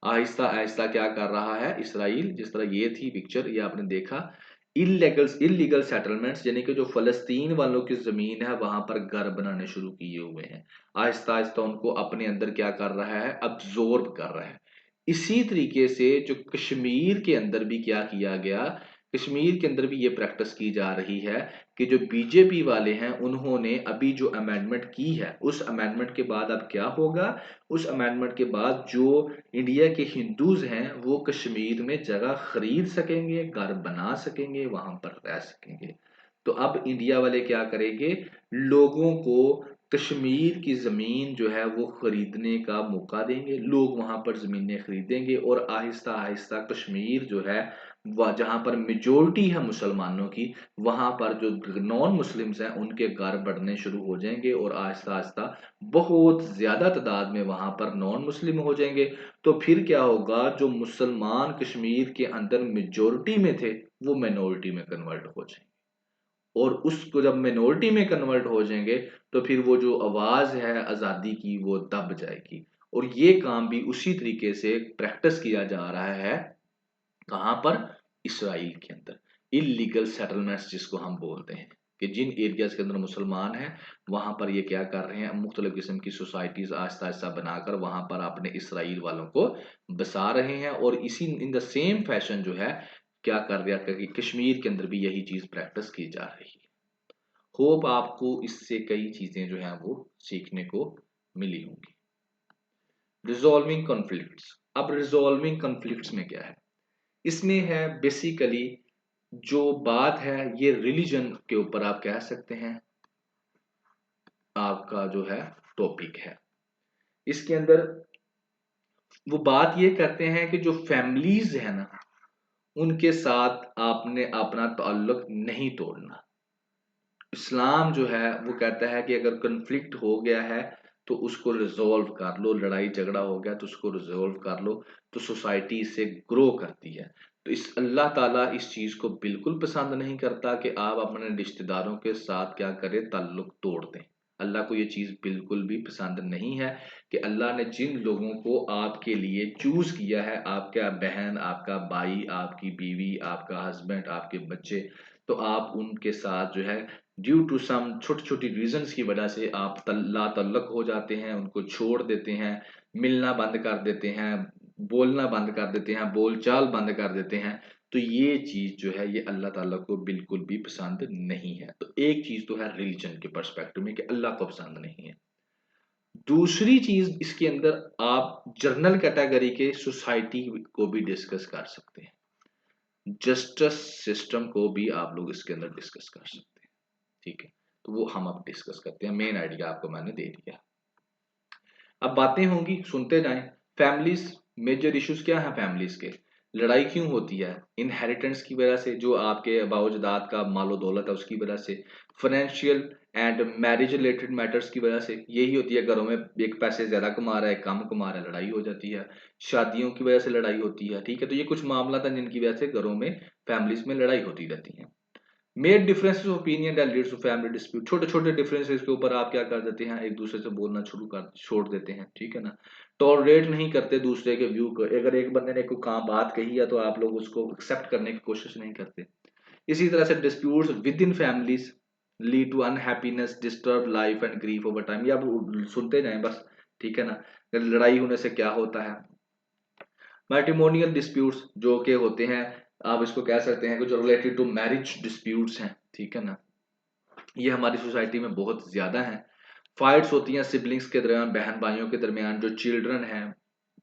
आहिस्ता आहिस्ता क्या कर रहा है इसराइल, जिस तरह ये थी पिक्चर, ये आपने देखा, इलीगल सेटलमेंट्स यानी कि जो फलस्तीन वालों की जमीन है वहां पर घर बनाने शुरू किए हुए हैं, आहिस्ता आहिस्ता उनको अपने अंदर क्या कर रहा है, अब्जॉर्ब कर रहा है। इसी तरीके से जो कश्मीर के अंदर भी क्या किया गया, कश्मीर के अंदर भी ये प्रैक्टिस की जा रही है कि जो बीजेपी वाले हैं उन्होंने अभी जो अमेंडमेंट की है, उस अमेंडमेंट के बाद अब क्या होगा, उस अमेंडमेंट के बाद जो इंडिया के हिंदूज हैं वो कश्मीर में जगह खरीद सकेंगे, घर बना सकेंगे, वहां पर रह सकेंगे। तो अब इंडिया वाले क्या करेंगे, लोगों को कश्मीर की जमीन जो है वो खरीदने का मौका देंगे, लोग वहां पर जमीनें खरीदेंगे और आहिस्ता आहिस्ता कश्मीर जो है वह जहां पर मेजोरिटी है मुसलमानों की, वहां पर जो नॉन मुस्लिम्स हैं उनके घर बढ़ने शुरू हो जाएंगे और आहिस्ता आहिस्ता बहुत ज्यादा तादाद में वहां पर नॉन मुस्लिम हो जाएंगे। तो फिर क्या होगा, जो मुसलमान कश्मीर के अंदर मेजोरिटी में थे वो माइनॉरिटी में कन्वर्ट हो जाएंगे, और उसको जब माइनॉरिटी में कन्वर्ट हो जाएंगे तो फिर वो जो आवाज है आजादी की वो दब जाएगी। और ये काम भी उसी तरीके से प्रैक्टिस किया जा रहा है, कहां पर, इसराइल के अंदर। इलीगल सेटलमेंट्स जिसको हम बोलते हैं, कि जिन एरियाज के अंदर मुसलमान हैं वहां पर ये क्या कर रहे हैं, मुख्तलिफ किस्म की सोसाइटीज आहिस्ता आहिस्ता बनाकर वहां पर अपने इसराइल वालों को बसा रहे हैं। और इसी इन द सेम फैशन जो है क्या कर रहा है कि कश्मीर के अंदर भी यही चीज प्रैक्टिस की जा रही है। होप आपको इससे कई चीजें जो हैं वो सीखने को मिली होंगी। रिजॉल्विंग कॉन्फ्लिक्ट्स, अब रिजॉल्विंग कॉन्फ्लिक्ट्स में क्या है, इसमें है बेसिकली जो बात है ये रिलीजन के ऊपर आप कह सकते हैं आपका जो है टॉपिक है। इसके अंदर वो बात ये करते हैं कि जो फैमिलीज है ना उनके साथ आपने अपना ताल्लुक नहीं तोड़ना। इस्लाम जो है वो कहता है कि अगर कन्फ्लिक्ट हो गया है तो उसको रिजोल्व कर लो, लड़ाई झगड़ा हो गया तो उसको रिजोल्व कर लो, तो सोसाइटी इससे ग्रो करती है। तो इस अल्लाह ताला इस चीज को बिल्कुल पसंद नहीं करता कि आप अपने रिश्तेदारों के साथ क्या करें, ताल्लुक तोड़ दें। अल्लाह को ये चीज बिल्कुल भी पसंद नहीं है कि अल्लाह ने जिन लोगों को आपके लिए चूज किया है, आपका बहन, आपका भाई, आपकी बीवी, आपका हस्बैंड, आपके बच्चे, तो आप उनके साथ जो है ड्यू टू सम छोटी छोटी रीजंस की वजह से आप ला तल्लक हो जाते हैं, उनको छोड़ देते हैं, मिलना बंद कर देते हैं, बोलना बंद कर देते हैं, बोलचाल बंद कर देते हैं। तो ये चीज जो है ये अल्लाह ताला को बिल्कुल भी पसंद नहीं है। तो एक चीज तो है रिलीजन के पर्सपेक्टिव में कि अल्लाह को पसंद नहीं है। दूसरी चीज इसके अंदर आप जर्नल कैटेगरी के सोसाइटी को भी डिस्कस कर सकते हैं, जस्टिस सिस्टम को भी आप लोग इसके अंदर डिस्कस कर सकते हैं। ठीक है, तो वो हम अब डिस्कस करते हैं, मेन आइडिया आपको मैंने दे दिया। अब बातें होंगी, सुनते जाएं। फैमिलीज, मेजर इश्यूज क्या है फैमिलीज के, लड़ाई क्यों होती है, इनहेरिटेंस की वजह से, जो आपके बाओजदाद का मालो दौलत है उसकी वजह से, financial and marriage related matters की वजह से, यही होती है घरों में एक पैसे ज्यादा कमा रहा है, कम कमा रहा है, लड़ाई हो जाती है। शादियों की वजह से लड़ाई होती है। ठीक है, तो ये कुछ मामला था जिनकी वजह से घरों में, फैमिलीज में लड़ाई होती रहती है। Made differences of opinion that leads to family dispute, छोटे छोटे डिफरेंसेस के ऊपर आप क्या कर देते हैं, एक दूसरे से बोलना शुरू कर छोड़ देते हैं। ठीक है ना, टॉलरेट नहीं करते दूसरे के व्यू को, अगर एक बंदे ने कोई काम बात कही है तो आप लोग उसको एक्सेप्ट करने की कोशिश नहीं करते। इसी तरह से disputes within families lead to unhappiness, disturb life and grief over time, ये आप सुनते जाएं बस। ठीक है ना, लड़ाई होने से क्या होता है, मैट्रिमोनियल डिस्प्यूट्स जो के होते हैं, आप इसको कह सकते हैं कि जो रिलेटेड टू मैरिज डिस्प्यूट्स हैं। ठीक है ना, ये हमारी सोसाइटी में बहुत ज्यादा है। फाइट्स होती हैं सिबलिंग्स के दरमियान, बहन भाइयों के दरमियान, जो चिल्ड्रन हैं,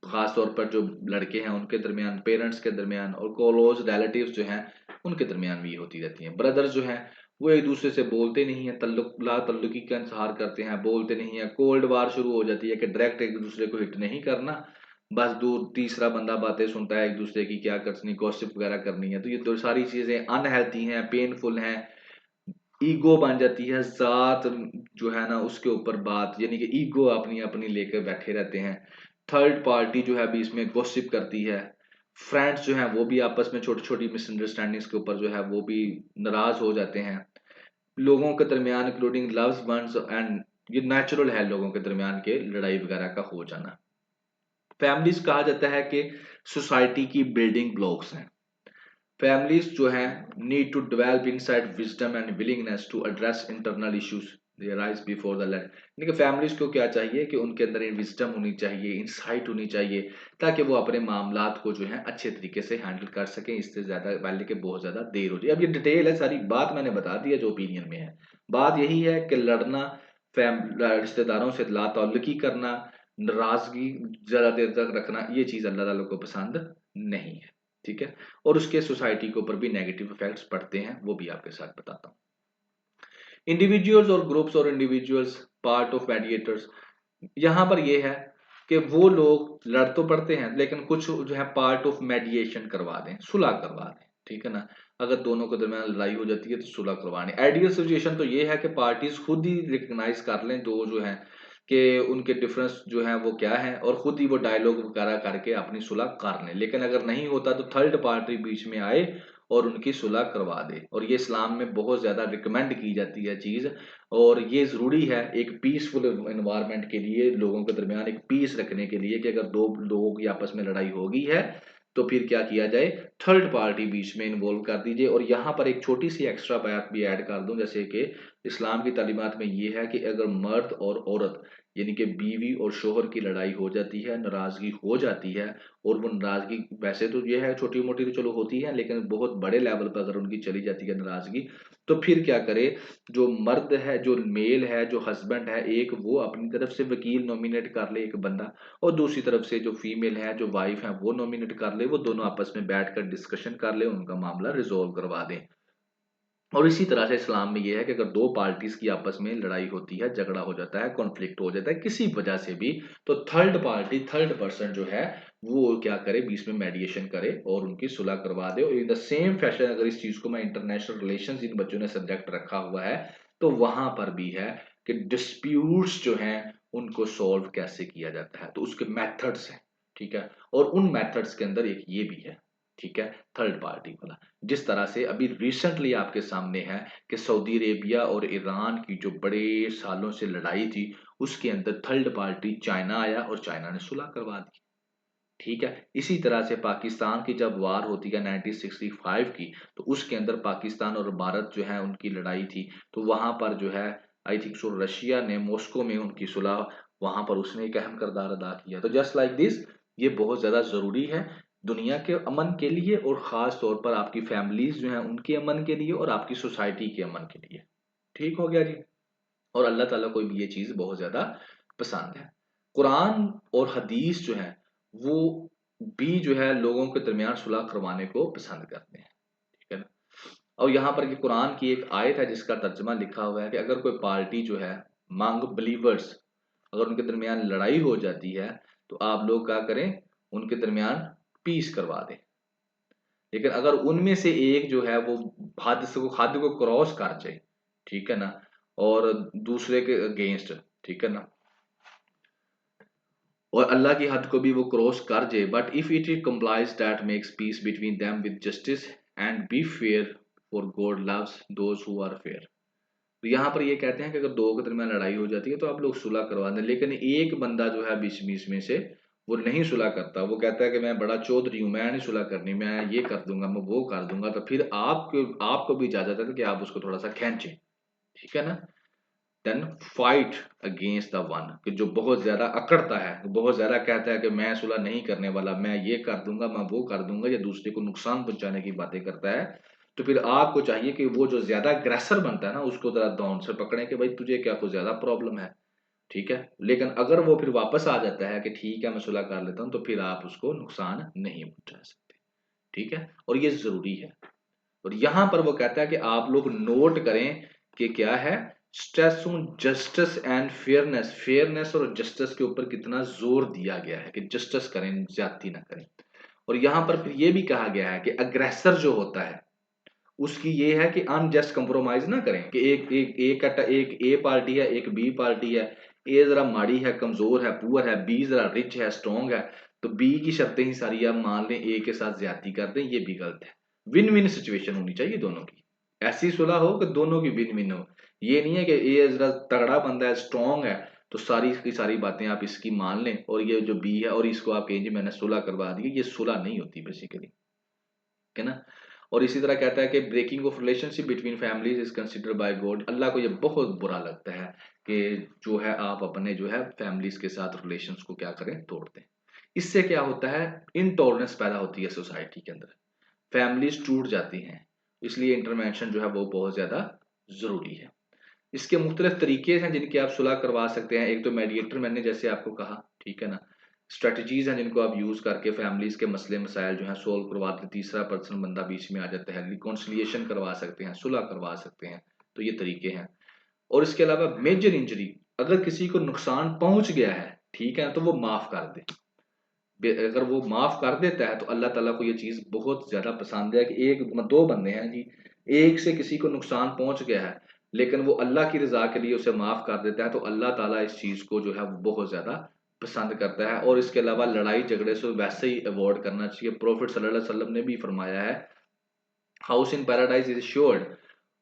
खास तौर पर जो लड़के हैं उनके दरमियान, पेरेंट्स के दरमियान, और क्लोज रिलेटिव्स जो हैं उनके दरमियान भी होती रहती हैं। ब्रदर्स जो हैं वो एक दूसरे से बोलते नहीं है, तल्लुक ला तल्लुकी का इंतजार करते हैं, बोलते नहीं है, कोल्ड वार शुरू हो जाती है कि डायरेक्ट एक दूसरे को हिट नहीं करना, बस दूर तीसरा बंदा बातें सुनता है एक दूसरे की क्या करनी, गॉसिप वगैरह करनी है। तो ये तो सारी चीजें अनहेल्थी हैं, पेनफुल हैं, ईगो बन जाती है, जात जो है ना उसके ऊपर बात, यानी कि ईगो अपनी अपनी लेकर बैठे रहते हैं। थर्ड पार्टी जो है अभी इसमें गॉसिप करती है। फ्रेंड्स जो हैं वो भी आपस में छोटी छोटी मिसअंडरस्टैंडिंग्स के ऊपर जो है वो भी नाराज हो जाते हैं। लोगों के दरमियान इंक्लूडिंग लव्स वंस एंड, ये नेचुरल है लोगों के दरमियान के लड़ाई वगैरह का हो जाना। फैमिलीज कहा जाता है कि सोसाइटी की बिल्डिंग ब्लॉक्स हैं। फैमिलीज जो हैं need to develop inside wisdom and willingness to address internal issues they rise before the land. यानी कि फैमिलीज को क्या चाहिए कि उनके अंदर विजडम होनी चाहिए, इंसाइट होनी चाहिए, ताकि वो अपने मामलात को जो है अच्छे तरीके से हैंडल कर सकें। इससे ज्यादा पहले के बहुत ज्यादा देर हो जाए। अब ये डिटेल है, सारी बात मैंने बता दी है जो ओपिनियन में है। बात यही है कि लड़ना, रिश्तेदारों से लाताल्लुकी करना, नाराजगी ज्यादा देर तक रखना, ये चीज अल्लाह ताला को पसंद नहीं है। ठीक है, और उसके सोसाइटी के ऊपर भी नेगेटिव इफेक्ट्स पड़ते हैं, वो भी आपके साथ बताता हूँ। इंडिविजुअल्स और ग्रुप्स और इंडिविजुअल्स पार्ट ऑफ मेडिएटर्स, यहाँ पर ये है कि वो लोग लड़ तो पड़ते हैं लेकिन कुछ जो है पार्ट ऑफ मेडिएशन करवा दें, सुलह करवा दें। ठीक है ना, अगर दोनों के दरमियान लड़ाई हो जाती है तो सुलह करवानी। आइडियल सिचुएशन तो ये है कि पार्टीज खुद ही रिकग्नाइज कर लें दो जो है कि उनके डिफरेंस जो है वो क्या है, और खुद ही वो डायलॉग वगैरह करके अपनी सुलह कर लें। लेकिन अगर नहीं होता तो थर्ड पार्टी बीच में आए और उनकी सुलह करवा दे, और ये इस्लाम में बहुत ज्यादा रिकमेंड की जाती है चीज। और ये जरूरी है एक पीसफुल एनवायरनमेंट के लिए, लोगों के दरमियान एक पीस रखने के लिए, कि अगर दो लोगों की आपस में लड़ाई हो गई है तो फिर क्या किया जाए, थर्ड पार्टी बीच में इन्वॉल्व कर दीजिए। और यहाँ पर एक छोटी सी एक्स्ट्रा बात भी ऐड कर दूं, जैसे कि इस्लाम की तालीमात में ये है कि अगर मर्द और औरत यानी कि बीवी और शोहर की लड़ाई हो जाती है, नाराजगी हो जाती है, और वो नाराजगी वैसे तो ये है छोटी मोटी तो चलो होती है, लेकिन बहुत बड़े लेवल पर अगर उनकी चली जाती है नाराजगी, तो फिर क्या करे, जो मर्द है, जो मेल है, जो हस्बैंड है, एक वो अपनी तरफ से वकील नॉमिनेट कर ले एक बंदा, और दूसरी तरफ से जो फीमेल है, जो वाइफ है, वो नॉमिनेट कर ले, वो दोनों आपस में बैठकर डिस्कशन कर ले, उनका मामला रिजोल्व करवा दें। और इसी तरह से इस्लाम में यह है कि अगर दो पार्टीज की आपस में लड़ाई होती है, झगड़ा हो जाता है, कॉन्फ्लिक्ट हो जाता है किसी वजह से भी, तो थर्ड पार्टी, थर्ड पर्सन जो है वो क्या करे, बीच में मेडिएशन करे और उनकी सुलह करवा दे। और इन द सेम फैशन अगर इस चीज को मैं इंटरनेशनल रिलेशंस इन बच्चों ने सब्जेक्ट रखा हुआ है, तो वहां पर भी है कि डिस्प्यूट्स जो हैं उनको सॉल्व कैसे किया जाता है, तो उसके मेथड्स हैं। ठीक है, और उन मेथड्स के अंदर एक ये भी है। ठीक है, थर्ड पार्टी वाला, जिस तरह से अभी रिसेंटली आपके सामने है कि सऊदी अरेबिया और ईरान की जो बड़े सालों से लड़ाई थी, उसके अंदर थर्ड पार्टी चाइना आया और चाइना ने सुलह करवा दी। ठीक है, इसी तरह से पाकिस्तान की जब वार होती है 1965 की, तो उसके अंदर पाकिस्तान और भारत जो है उनकी लड़ाई थी, तो वहां पर जो है आई थिंक सो रशिया ने मॉस्को में उनकी सुलह, वहां पर उसने एक अहम किरदार अदा किया। तो जस्ट लाइक दिस, ये बहुत ज्यादा जरूरी है दुनिया के अमन के लिए, और खास तौर पर आपकी फैमिलीज जो है उनके अमन के लिए, और आपकी सोसाइटी के अमन के लिए। ठीक हो गया जी। और अल्लाह ताला को भी ये चीज बहुत ज्यादा पसंद है। कुरान और हदीस जो है वो भी जो है लोगों के दरमियान सुलह करवाने को पसंद करते हैं। ठीक है ना, और यहाँ पर कि कुरान की एक आयत है जिसका तर्जमा लिखा हुआ है कि अगर कोई पार्टी जो है, मांग बिलीवर्स, अगर उनके दरमियान लड़ाई हो जाती है, तो आप लोग क्या करें, उनके दरमियान पीस करवा दें। लेकिन अगर उनमें से एक जो है वो हद को क्रॉस कर जाए, ठीक है ना, और दूसरे के अगेंस्ट, ठीक है ना, और अल्लाह की हद को भी वो क्रॉस कर जाए, but if it complies that makes peace between them with justice and be fair, for God loves those who are fair. तो यहाँ पर ये कहते हैं कि अगर दो के दरमियान लड़ाई हो जाती है तो आप लोग सुलह करवा दें, लेकिन एक बंदा जो है बीच बीच में से वो नहीं सुलह करता, वो कहता है कि मैं बड़ा चौधरी हूँ, मैं नहीं सुलह करनी, मैं ये कर दूंगा, मैं वो कर दूंगा, तो फिर आपको भी इजाजत है कि आप उसको थोड़ा सा खींचें। ठीक है ना, then fight against the one, कि जो बहुत ज्यादा अकड़ता है, बहुत ज्यादा कहता है कि मैं सुलह नहीं करने वाला, मैं ये कर दूंगा, मैं वो कर दूंगा, या दूसरे को नुकसान पहुंचाने की बातें करता है, तो फिर आपको चाहिए कि वो जो ज्यादा अग्रेसर बनता है ना, उसको जरा दौड़ से पकड़े कि भाई तुझे क्या कुछ ज्यादा प्रॉब्लम है। ठीक है, लेकिन अगर वो फिर वापस आ जाता है कि ठीक है मैं सुलह कर लेता हूँ, तो फिर आप उसको नुकसान नहीं पहुंचा सकते। ठीक है, और ये जरूरी है। और यहां पर वो कहता है कि आप लोग नोट करें कि क्या है, stress on justice and fairness, fairness और जस्टिस के ऊपर कितना जोर दिया गया है कि जस्टिस करें, ज्यादती ना करें। और यहां पर फिर ये भी कहा गया है कि अग्रेसर जो होता है उसकी ये है कि अनजस्ट कंप्रोमाइज ना करें, कि एक ए पार्टी है, एक बी पार्टी है, ए जरा माड़ी है, कमजोर है, पुअर है, बी जरा रिच है, स्ट्रॉन्ग है, तो बी की शर्तें ही सारी आप मान लें, ए के साथ ज्यादती कर दें, ये भी गलत है। विन विन सिचुएशन होनी चाहिए दोनों की, ऐसी सुलह हो कि दोनों की विन विन हो। ये नहीं है कि ए जरा तगड़ा बंदा है, स्ट्रॉन्ग है, तो सारी की सारी बातें आप इसकी मान लें, और ये जो बी है और इसको आप कहें जी मैंने सुलह करवा दी, ये सुलह नहीं होती बेसिकली। है ना, और इसी तरह कहता है कि breaking off relationship between families is considered by God, Allah को ये बहुत बुरा लगता है कि जो है आप अपने जो है फैमिलीज के साथ रिलेशंस को क्या करें, तोड़ दें। इससे क्या होता है, इनटॉलरेंस पैदा होती है सोसाइटी के अंदर, फैमिलीज टूट जाती हैं, इसलिए इंटरवेंशन जो है वो बहुत ज्यादा जरूरी है। इसके मुख्तलिफ तरीके हैं जिनके आप सुलह करवा सकते हैं। एक तो मेडिएटर, मैंने जैसे आपको कहा, ठीक है ना। स्ट्रेटजीज हैं जिनको आप यूज करके फैमिलीज के मसले मसाइल जो है सोल्व करवाते हैं, तीसरा पर्सन बंदा बीच में आ जाता है, रिकॉन्सिलिएशन करवा सकते हैं, सुलह करवा सकते हैं। तो ये तरीके हैं। और इसके अलावा मेजर इंजरी, अगर किसी को नुकसान पहुंच गया है, ठीक है, तो वो माफ कर दे। अगर वो माफ कर देता है तो अल्लाह ताला को ये चीज बहुत ज्यादा पसंद है कि एक दो बंदे हैं जी, एक से किसी को नुकसान पहुंच गया है लेकिन वो अल्लाह की रजा के लिए उसे माफ कर देता है, तो अल्लाह ताला इस चीज को जो है वो बहुत ज्यादा पसंद करता है। और इसके अलावा लड़ाई झगड़े से वैसे ही अवॉइड करना चाहिए। प्रोफेट सल्लल्लाहु अलैहि वसल्लम ने भी फरमाया है, house in paradise is assured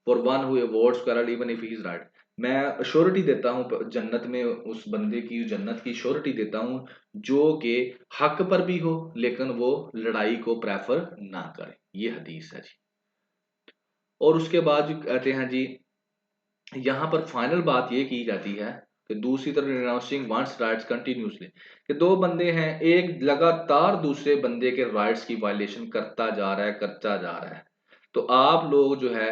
for one who avoids quarrel even if he is right. मैं श्योरिटी देता हूँ जन्नत में उस बंदे की, जन्नत की श्योरिटी देता हूँ जो कि हक पर भी हो लेकिन वो लड़ाई को प्रेफर ना करे। ये हदीस है जी। और उसके बाद जो कहते हैं जी, यहाँ पर फाइनल बात ये की जाती है कि दूसरी तरफ रिनाउंसिंग वंस राइट्स कंटिन्यूसली, कि दो बंदे हैं, एक लगातार दूसरे बंदे के राइट्स की वायलेशन करता जा रहा है, करता जा रहा है, तो आप लोग जो है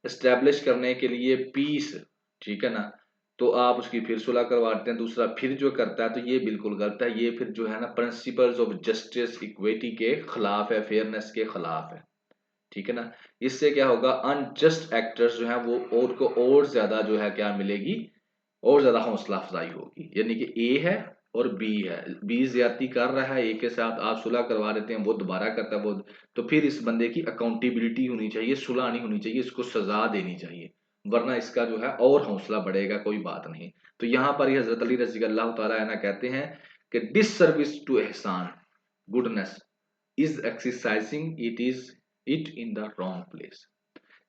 एस्टेब्लिश करने के लिए पीस, ठीक है ना, तो आप उसकी फिर सुलह करवाते हैं, दूसरा फिर जो करता है, तो ये बिल्कुल गलत है। ये फिर जो है ना प्रिंसिपल्स ऑफ जस्टिस इक्विटी के खिलाफ है, फेयरनेस के खिलाफ है, ठीक है ना। इससे क्या होगा, अनजस्ट एक्टर्स जो है वो और को और ज्यादा जो है क्या मिलेगी, और ज्यादा हौसला अफजाई होगी। यानी कि ए है और बी है, बी ज्यादती कर रहा है ए के साथ, आप सुलह करवा देते हैं, वो दोबारा करता है वो, तो फिर इस बंदे की अकाउंटेबिलिटी होनी चाहिए, सुलह नहीं होनी चाहिए, इसको सजा देनी चाहिए, वरना इसका जो है और हौसला बढ़ेगा, कोई बात नहीं। तो यहाँ पर ही हजरत अली रजी अल्लाह तआला अन्हु कहते हैं कि डिस सर्विस टू एहसान goodness is exercising it in the wrong place,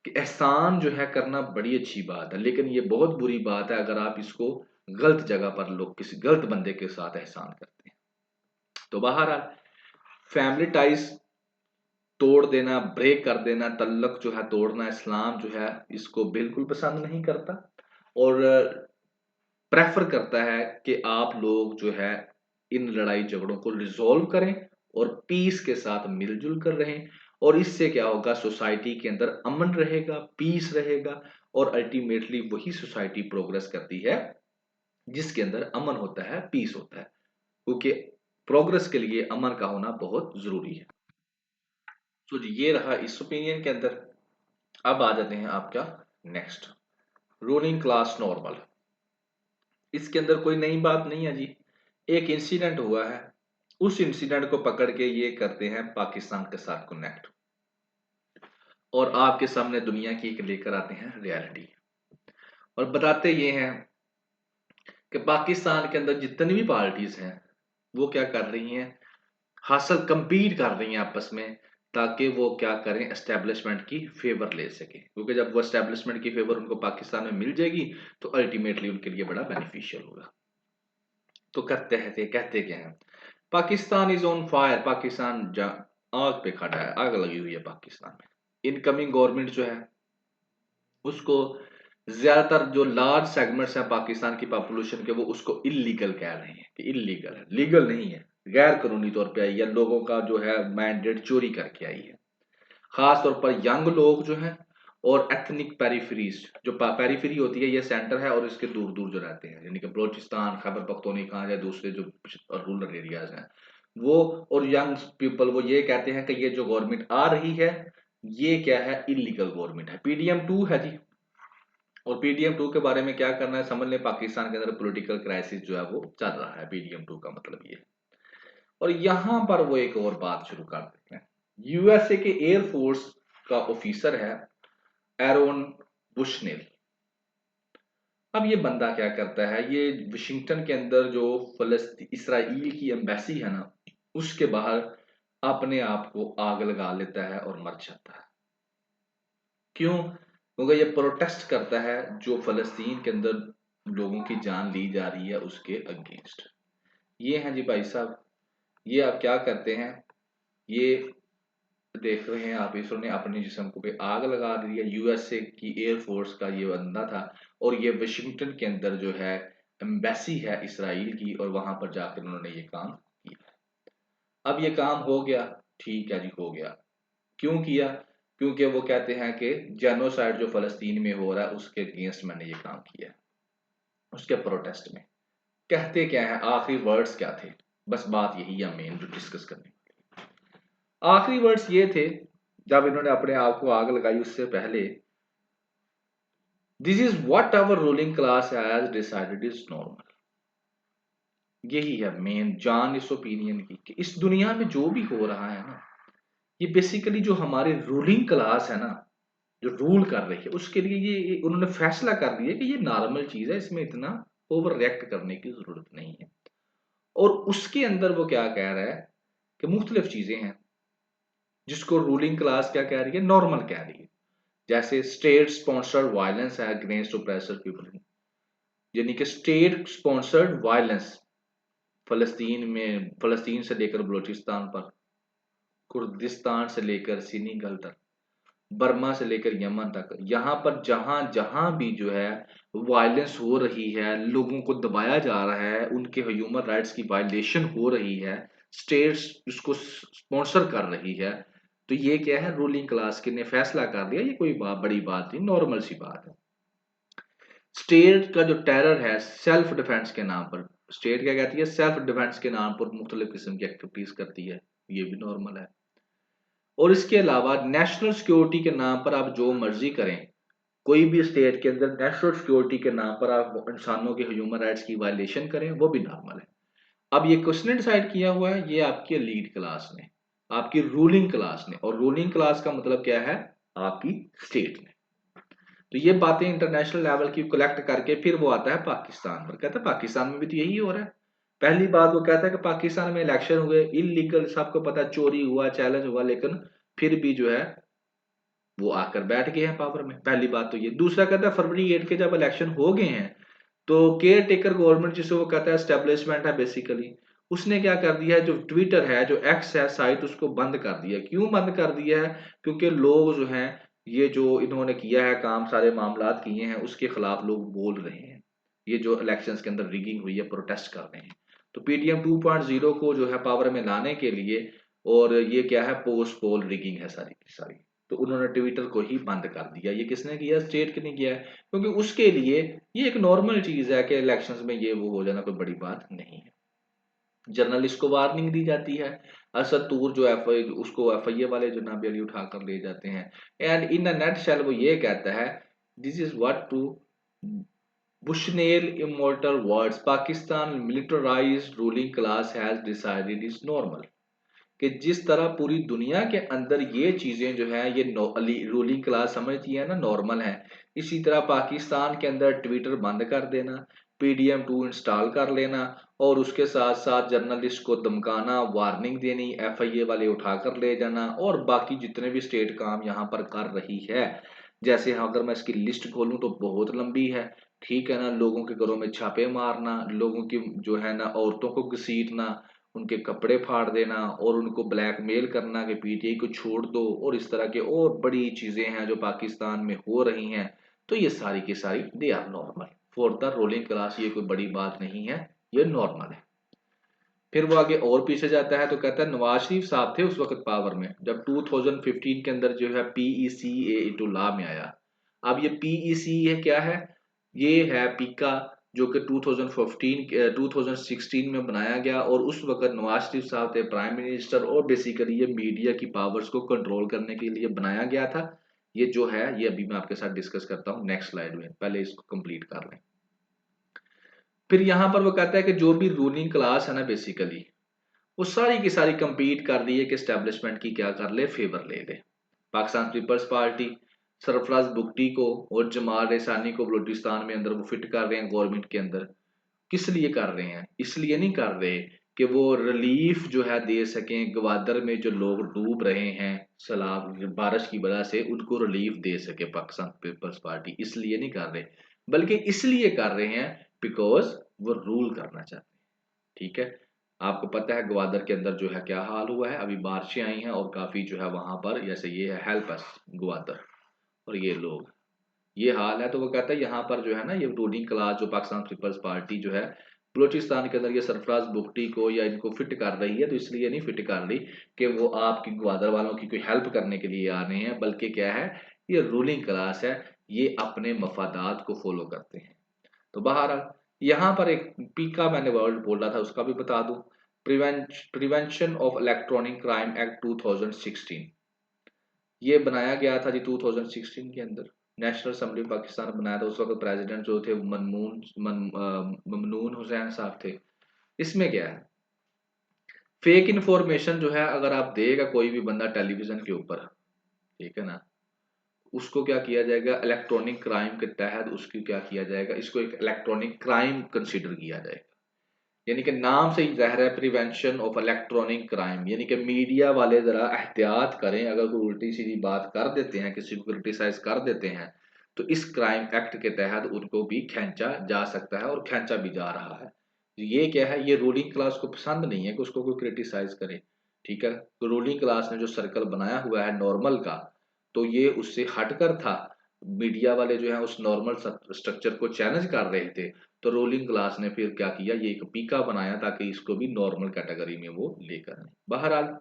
कि एहसान जो है करना बड़ी अच्छी बात है, लेकिन ये बहुत बुरी बात है अगर आप इसको गलत जगह पर, लोग किसी गलत बंदे के साथ एहसान करते हैं। तो बहरहाल फैमिली टाइज तोड़ देना, ब्रेक कर देना, तल्लक जो है तोड़ना, इस्लाम जो है इसको बिल्कुल पसंद नहीं करता और प्रेफर करता है कि आप लोग जो है इन लड़ाई झगड़ों को रिजॉल्व करें और पीस के साथ मिलजुल कर रहें। और इससे क्या होगा, सोसाइटी के अंदर अमन रहेगा, पीस रहेगा, और अल्टीमेटली वही सोसाइटी प्रोग्रेस करती है जिसके अंदर अमन होता है, पीस होता है, क्योंकि प्रोग्रेस के लिए अमन का होना बहुत जरूरी है। तो ये रहा इस ओपिनियन के अंदर। अब आ जाते हैं आपका नेक्स्ट, रूलिंग क्लास नॉर्मल। इसके अंदर कोई नई बात नहीं है जी, एक इंसिडेंट हुआ है, उस इंसिडेंट को पकड़ के ये करते हैं पाकिस्तान के साथ कनेक्ट, और आपके सामने दुनिया की एक लेकर आते हैं रियलिटी, और बताते ये हैं कि पाकिस्तान के अंदर जितनी भी पार्टीज हैं वो क्या कर रही हैं, हासिल कंपीट कर रही हैं आपस में, ताकि वो क्या करें, एस्टेब्लिशमेंट की फेवर ले सके, क्योंकि जब वो एस्टेब्लिशमेंट की फेवर उनको पाकिस्तान में मिल जाएगी तो अल्टीमेटली उनके लिए बड़ा बेनिफिशियल होगा। तो कहते क्या है, Pakistan is on fire, Pakistan आग पे खड़ा है, आग लगी हुई है पाकिस्तान में। इनकमिंग गवर्नमेंट जो है उसको, ज्यादातर जो लार्ज सेगमेंट्स हैं पाकिस्तान की पॉपुलेशन के, वो उसको इलीगल कह रहे हैं कि इलीगल है, लीगल नहीं है, गैर कानूनी तौर पे आई है, लोगों का जो है मैंडेट चोरी करके आई है। खास तौर पर यंग लोग जो हैं और एथनिक पेरिफेरीज, जो पेरिफेरी होती है ये सेंटर है, और इसके दूर दूर जो रहते हैं, यानी कि बलोचिस्तान, खैबर पख्तूनख्वा या दूसरे जो रूरल एरियाज हैं वो, और यंग पीपल वो ये कहते हैं कि ये जो गवर्नमेंट आ रही है ये क्या है, इलीगल गवर्नमेंट है, पीडीएम 2 है जी। और पीडीएम 2 के बारे में क्या करना है समझ लें, पाकिस्तान के अंदर पॉलिटिकल क्राइसिस जो है वो चल रहा है, पीडीएम 2 का मतलब ये। और यहां पर वो एक और बात शुरू कर देते हैं, यूएसए के एयरफोर्स का ऑफिसर है एरोन बुशनेल। अब ये बंदा क्या करता है, ये वाशिंगटन के अंदर जो इसराइल की एम्बेसी है ना, उसके बाहर अपने आप को आग लगा लेता है और मर जाता है। क्यों? क्योंकि ये प्रोटेस्ट करता है जो फलस्तीन के अंदर लोगों की जान ली जा रही है उसके अगेंस्ट। ये हैं जी भाई साहब, ये आप क्या करते हैं, ये देख रहे हैं आप, इसरो ने अपने जिस्म को पे आग लगा दी है। यूएसए की एयरफोर्स का ये बंदा था और ये वाशिंगटन के अंदर जो है एम्बेसी है इसराइल की, और वहां पर जाकर उन्होंने ये काम किया। अब ये काम हो गया, ठीक है जी, हो गया। क्यों किया? क्योंकि वो कहते हैं कि जेनोसाइड जो फलस्तीन में हो रहा है उसके अगेंस्ट मैंने ये काम किया है, उसके प्रोटेस्ट में। कहते क्या है, आखिरी वर्ड्स क्या थे? बस बात यही है मेन जो डिस्कस करने। आखिरी वर्ड्स ये थे जब इन्होंने अपने आप को आग लगाई उससे पहले, this is what our ruling class has decided is normal. यही है मेन जान इस ओपिनियन की कि इस दुनिया में जो भी हो रहा है ना, ये बेसिकली जो हमारे रूलिंग क्लास है ना, जो रूल कर रही है, उसके लिए ये उन्होंने फैसला कर दिया कि ये नॉर्मल चीज है, इसमें इतना ओवर रिएक्ट करने की जरूरत नहीं है। और उसके अंदर वो क्या कह रहा है कि मुख्तलिफ चीजें हैं जिसको रूलिंग क्लास क्या कह रही है, नॉर्मल कह रही है। जैसे स्टेट स्पॉन्सर्ड वायलेंस है अगेंस्ट ओप्रेसर पीपल, यानी कि स्टेट स्पॉन्सर्ड वायलेंस फलस्तीन में, फलस्तीन से लेकर बलूचिस्तान पर, कुर्दिस्तान से लेकर सीनीगल तक, बर्मा से लेकर यमन तक, यहाँ पर जहां जहां भी जो है वायलेंस हो रही है, लोगों को दबाया जा रहा है, उनके ह्यूमन राइट्स की वायलेशन हो रही है, स्टेट्स उसको स्पॉन्सर कर रही है, तो ये क्या है, रूलिंग क्लास के ने फैसला कर दिया, ये कोई बड़ी बात नहीं, नॉर्मल सी बात है। स्टेट का जो टेरर है सेल्फ डिफेंस के नाम पर, स्टेट क्या कहती है, सेल्फ डिफेंस के नाम पर मुख्तलिफ किस्म की एक्टिविटीज करती है, ये भी नॉर्मल है। और इसके अलावा नेशनल सिक्योरिटी के नाम पर आप जो मर्जी करें, कोई भी स्टेट के अंदर नेशनल सिक्योरिटी के नाम पर आप इंसानों के ह्यूमन राइट्स की वायलेशन करें, वो भी नॉर्मल है। अब ये क्वेश्चन डिसाइड किया हुआ है ये आपकी लीड क्लास ने, आपकी रूलिंग क्लास ने, और रूलिंग क्लास का मतलब क्या है, आपकी स्टेट ने। तो ये बातें इंटरनेशनल लेवल की कलेक्ट करके फिर वो आता है पाकिस्तान पर, कहता है पाकिस्तान में भी तो यही हो रहा है। पहली बात वो कहता है कि पाकिस्तान में इलेक्शन हुए इलीगल, सबको पता, चोरी हुआ, चैलेंज हुआ, लेकिन फिर भी जो है वो आकर बैठ गए हैं पावर में। पहली बात तो ये। दूसरा कहता है फरवरी 8 के जब इलेक्शन हो गए हैं तो केयर टेकर गवर्नमेंट जिसे वो कहता है एस्टेब्लिशमेंट है बेसिकली, उसने क्या कर दिया है, जो ट्विटर है, जो एक्स है साइट, उसको बंद कर दिया। क्यों बंद कर दिया है? क्योंकि लोग जो हैं, ये जो इन्होंने किया है काम, सारे मामलात किए हैं, उसके खिलाफ लोग बोल रहे हैं। ये जो इलेक्शंस के अंदर रिगिंग हुई है, प्रोटेस्ट कर रहे हैं। तो पीटीएम 2.0 को जो है पावर में लाने के लिए, और ये क्या है, पोस्ट पोल रिगिंग है सारी की सारी, तो उन्होंने ट्विटर को ही बंद कर दिया। ये किसने किया? स्टेट ने किया है, क्योंकि उसके लिए ये एक नॉर्मल चीज है कि इलेक्शंस में ये वो हो जाना कोई बड़ी बात नहीं है। जर्नलिस्ट को वार्निंग दी जाती है। असद तूर जो उसको एफआईए वाले जो नाबियली उठाकर ले जाते हैं। And in a nutshell वो ये कहता है, this is what to Bushnell immortal words Pakistan militarised ruling class has decided is normal. कि जिस तरह पूरी दुनिया के अंदर ये चीजें जो है ये रूलिंग क्लास समझती है ना, नॉर्मल है, इसी तरह पाकिस्तान के अंदर ट्विटर बंद कर देना, पीडीएम 2 इंस्टॉल कर लेना, और उसके साथ साथ जर्नलिस्ट को धमकाना, वार्निंग देनी, एफआईए वाले उठाकर ले जाना, और बाकी जितने भी स्टेट काम यहाँ पर कर रही है। जैसे अगर मैं इसकी लिस्ट खोलूं तो बहुत लंबी है, ठीक है ना। लोगों के घरों में छापे मारना, लोगों की जो है ना औरतों को घसीटना, उनके कपड़े फाड़ देना, और उनको ब्लैकमेल करना कि पीटीआई को छोड़ दो, और इस तरह के और बड़ी चीजें हैं जो पाकिस्तान में हो रही हैं। तो ये सारी की सारी they are normal for the ruling class, ये कोई बड़ी बात नहीं है, ये नॉर्मल है। फिर वो आगे और पीछे जाता है तो कहता है नवाज शरीफ साहब थे उस वक्त पावर में जब 2015 के अंदर जो है पीईसीए इनटू लॉ में आया। अब ये पीईसी है क्या है? ये है पीका, जो कि 2016 में बनाया गया, और उस वक्त नवाज शरीफ साहब थे प्राइम मिनिस्टर, और बेसिकली ये मीडिया की पावर्स को कंट्रोल करने के लिए बनाया गया था। ये जो है ये अभी मैं आपके साथ डिस्कस करता हूँ नेक्स्ट स्लाइड में, पहले इसको कंप्लीट कर लें। फिर यहाँ पर वो कहता है कि जो भी रूलिंग क्लास है ना बेसिकली, वो सारी की सारी compete कर रही है कि स्टैब्लिशमेंट की क्या कर ले, फेवर ले ले। पाकिस्तान पीपल्स पार्टी सरफराज बुगटी को और जमाल रेसानी को बलूचिस्तान में अंदर वो फिट कर रहे हैं गवर्नमेंट के अंदर। किस लिए कर रहे हैं? इसलिए नहीं कर रहे कि वो रिलीफ जो है दे सकें, गवादर में जो लोग डूब रहे हैं सैलाब बारिश की वजह से, उनको रिलीफ दे सके पाकिस्तान पीपल्स पार्टी, इसलिए नहीं कर रहे, बल्कि इसलिए कर रहे हैं बिकॉज वो रूल करना चाहते हैं। ठीक है। आपको पता है ग्वादर के अंदर जो है क्या हाल हुआ है, अभी बारिशें आई हैं और काफ़ी जो है वहाँ पर, जैसे ये है हेल्प अस ग्वादर और ये लोग, ये हाल है। तो वो कहता है यहाँ पर जो है ना, ये रूलिंग क्लास जो पाकिस्तान पीपल्स पार्टी जो है बलूचिस्तान के अंदर ये सरफराज बुगटी को या इनको फिट कर रही है, तो इसलिए नहीं फिट कर रही कि वो आपकी ग्वादर वालों की कोई हेल्प करने के लिए आ रहे हैं, बल्कि क्या है, ये रूलिंग क्लास है, ये अपने मफादात को फॉलो करते हैं। तो बहरहाल यहाँ पर एक पीका मैंने वर्ड बोला था, उसका भी बता दूं। Prevention of electronic crime act 2016 ये बनाया गया था जी 2016 के अंदर। नेशनल असेंबली पाकिस्तान बनाया था, उस वक्त प्रेसिडेंट जो थे ममनून हुसैन साहब थे। इसमें क्या है, फेक इंफॉर्मेशन जो है अगर आप देगा कोई भी बंदा टेलीविजन के ऊपर, ठीक है ना, उसको क्या किया जाएगा, इलेक्ट्रॉनिक क्राइम के तहत उसकी क्या किया जाएगा, इसको एक इलेक्ट्रॉनिक क्राइम कंसीडर किया जाएगा। यानी कि नाम से ही ज़ाहिर है प्रिवेंशन ऑफ इलेक्ट्रॉनिक क्राइम, यानी कि मीडिया वाले ज़रा एहतियात करें, अगर कोई उल्टी सीधी बात कर देते हैं, किसी को क्रिटिसाइज कर देते हैं, तो इस क्राइम एक्ट के तहत उनको भी खींचा जा सकता है और खींचा भी जा रहा है। ये क्या है, ये रूलिंग क्लास को पसंद नहीं है कि उसको कोई क्रिटिसाइज करे, ठीक है। तो रूलिंग क्लास ने जो सर्कल बनाया हुआ है नॉर्मल का, तो ये उससे हटकर था। मीडिया वाले जो है उस नॉर्मल स्ट्रक्चर को चैलेंज कर रहे थे, तो रोलिंग क्लास ने फिर क्या किया, ये एक पीका बनाया ताकि इसको भी नॉर्मल कैटेगरी में वो लेकर आए। बहरहाल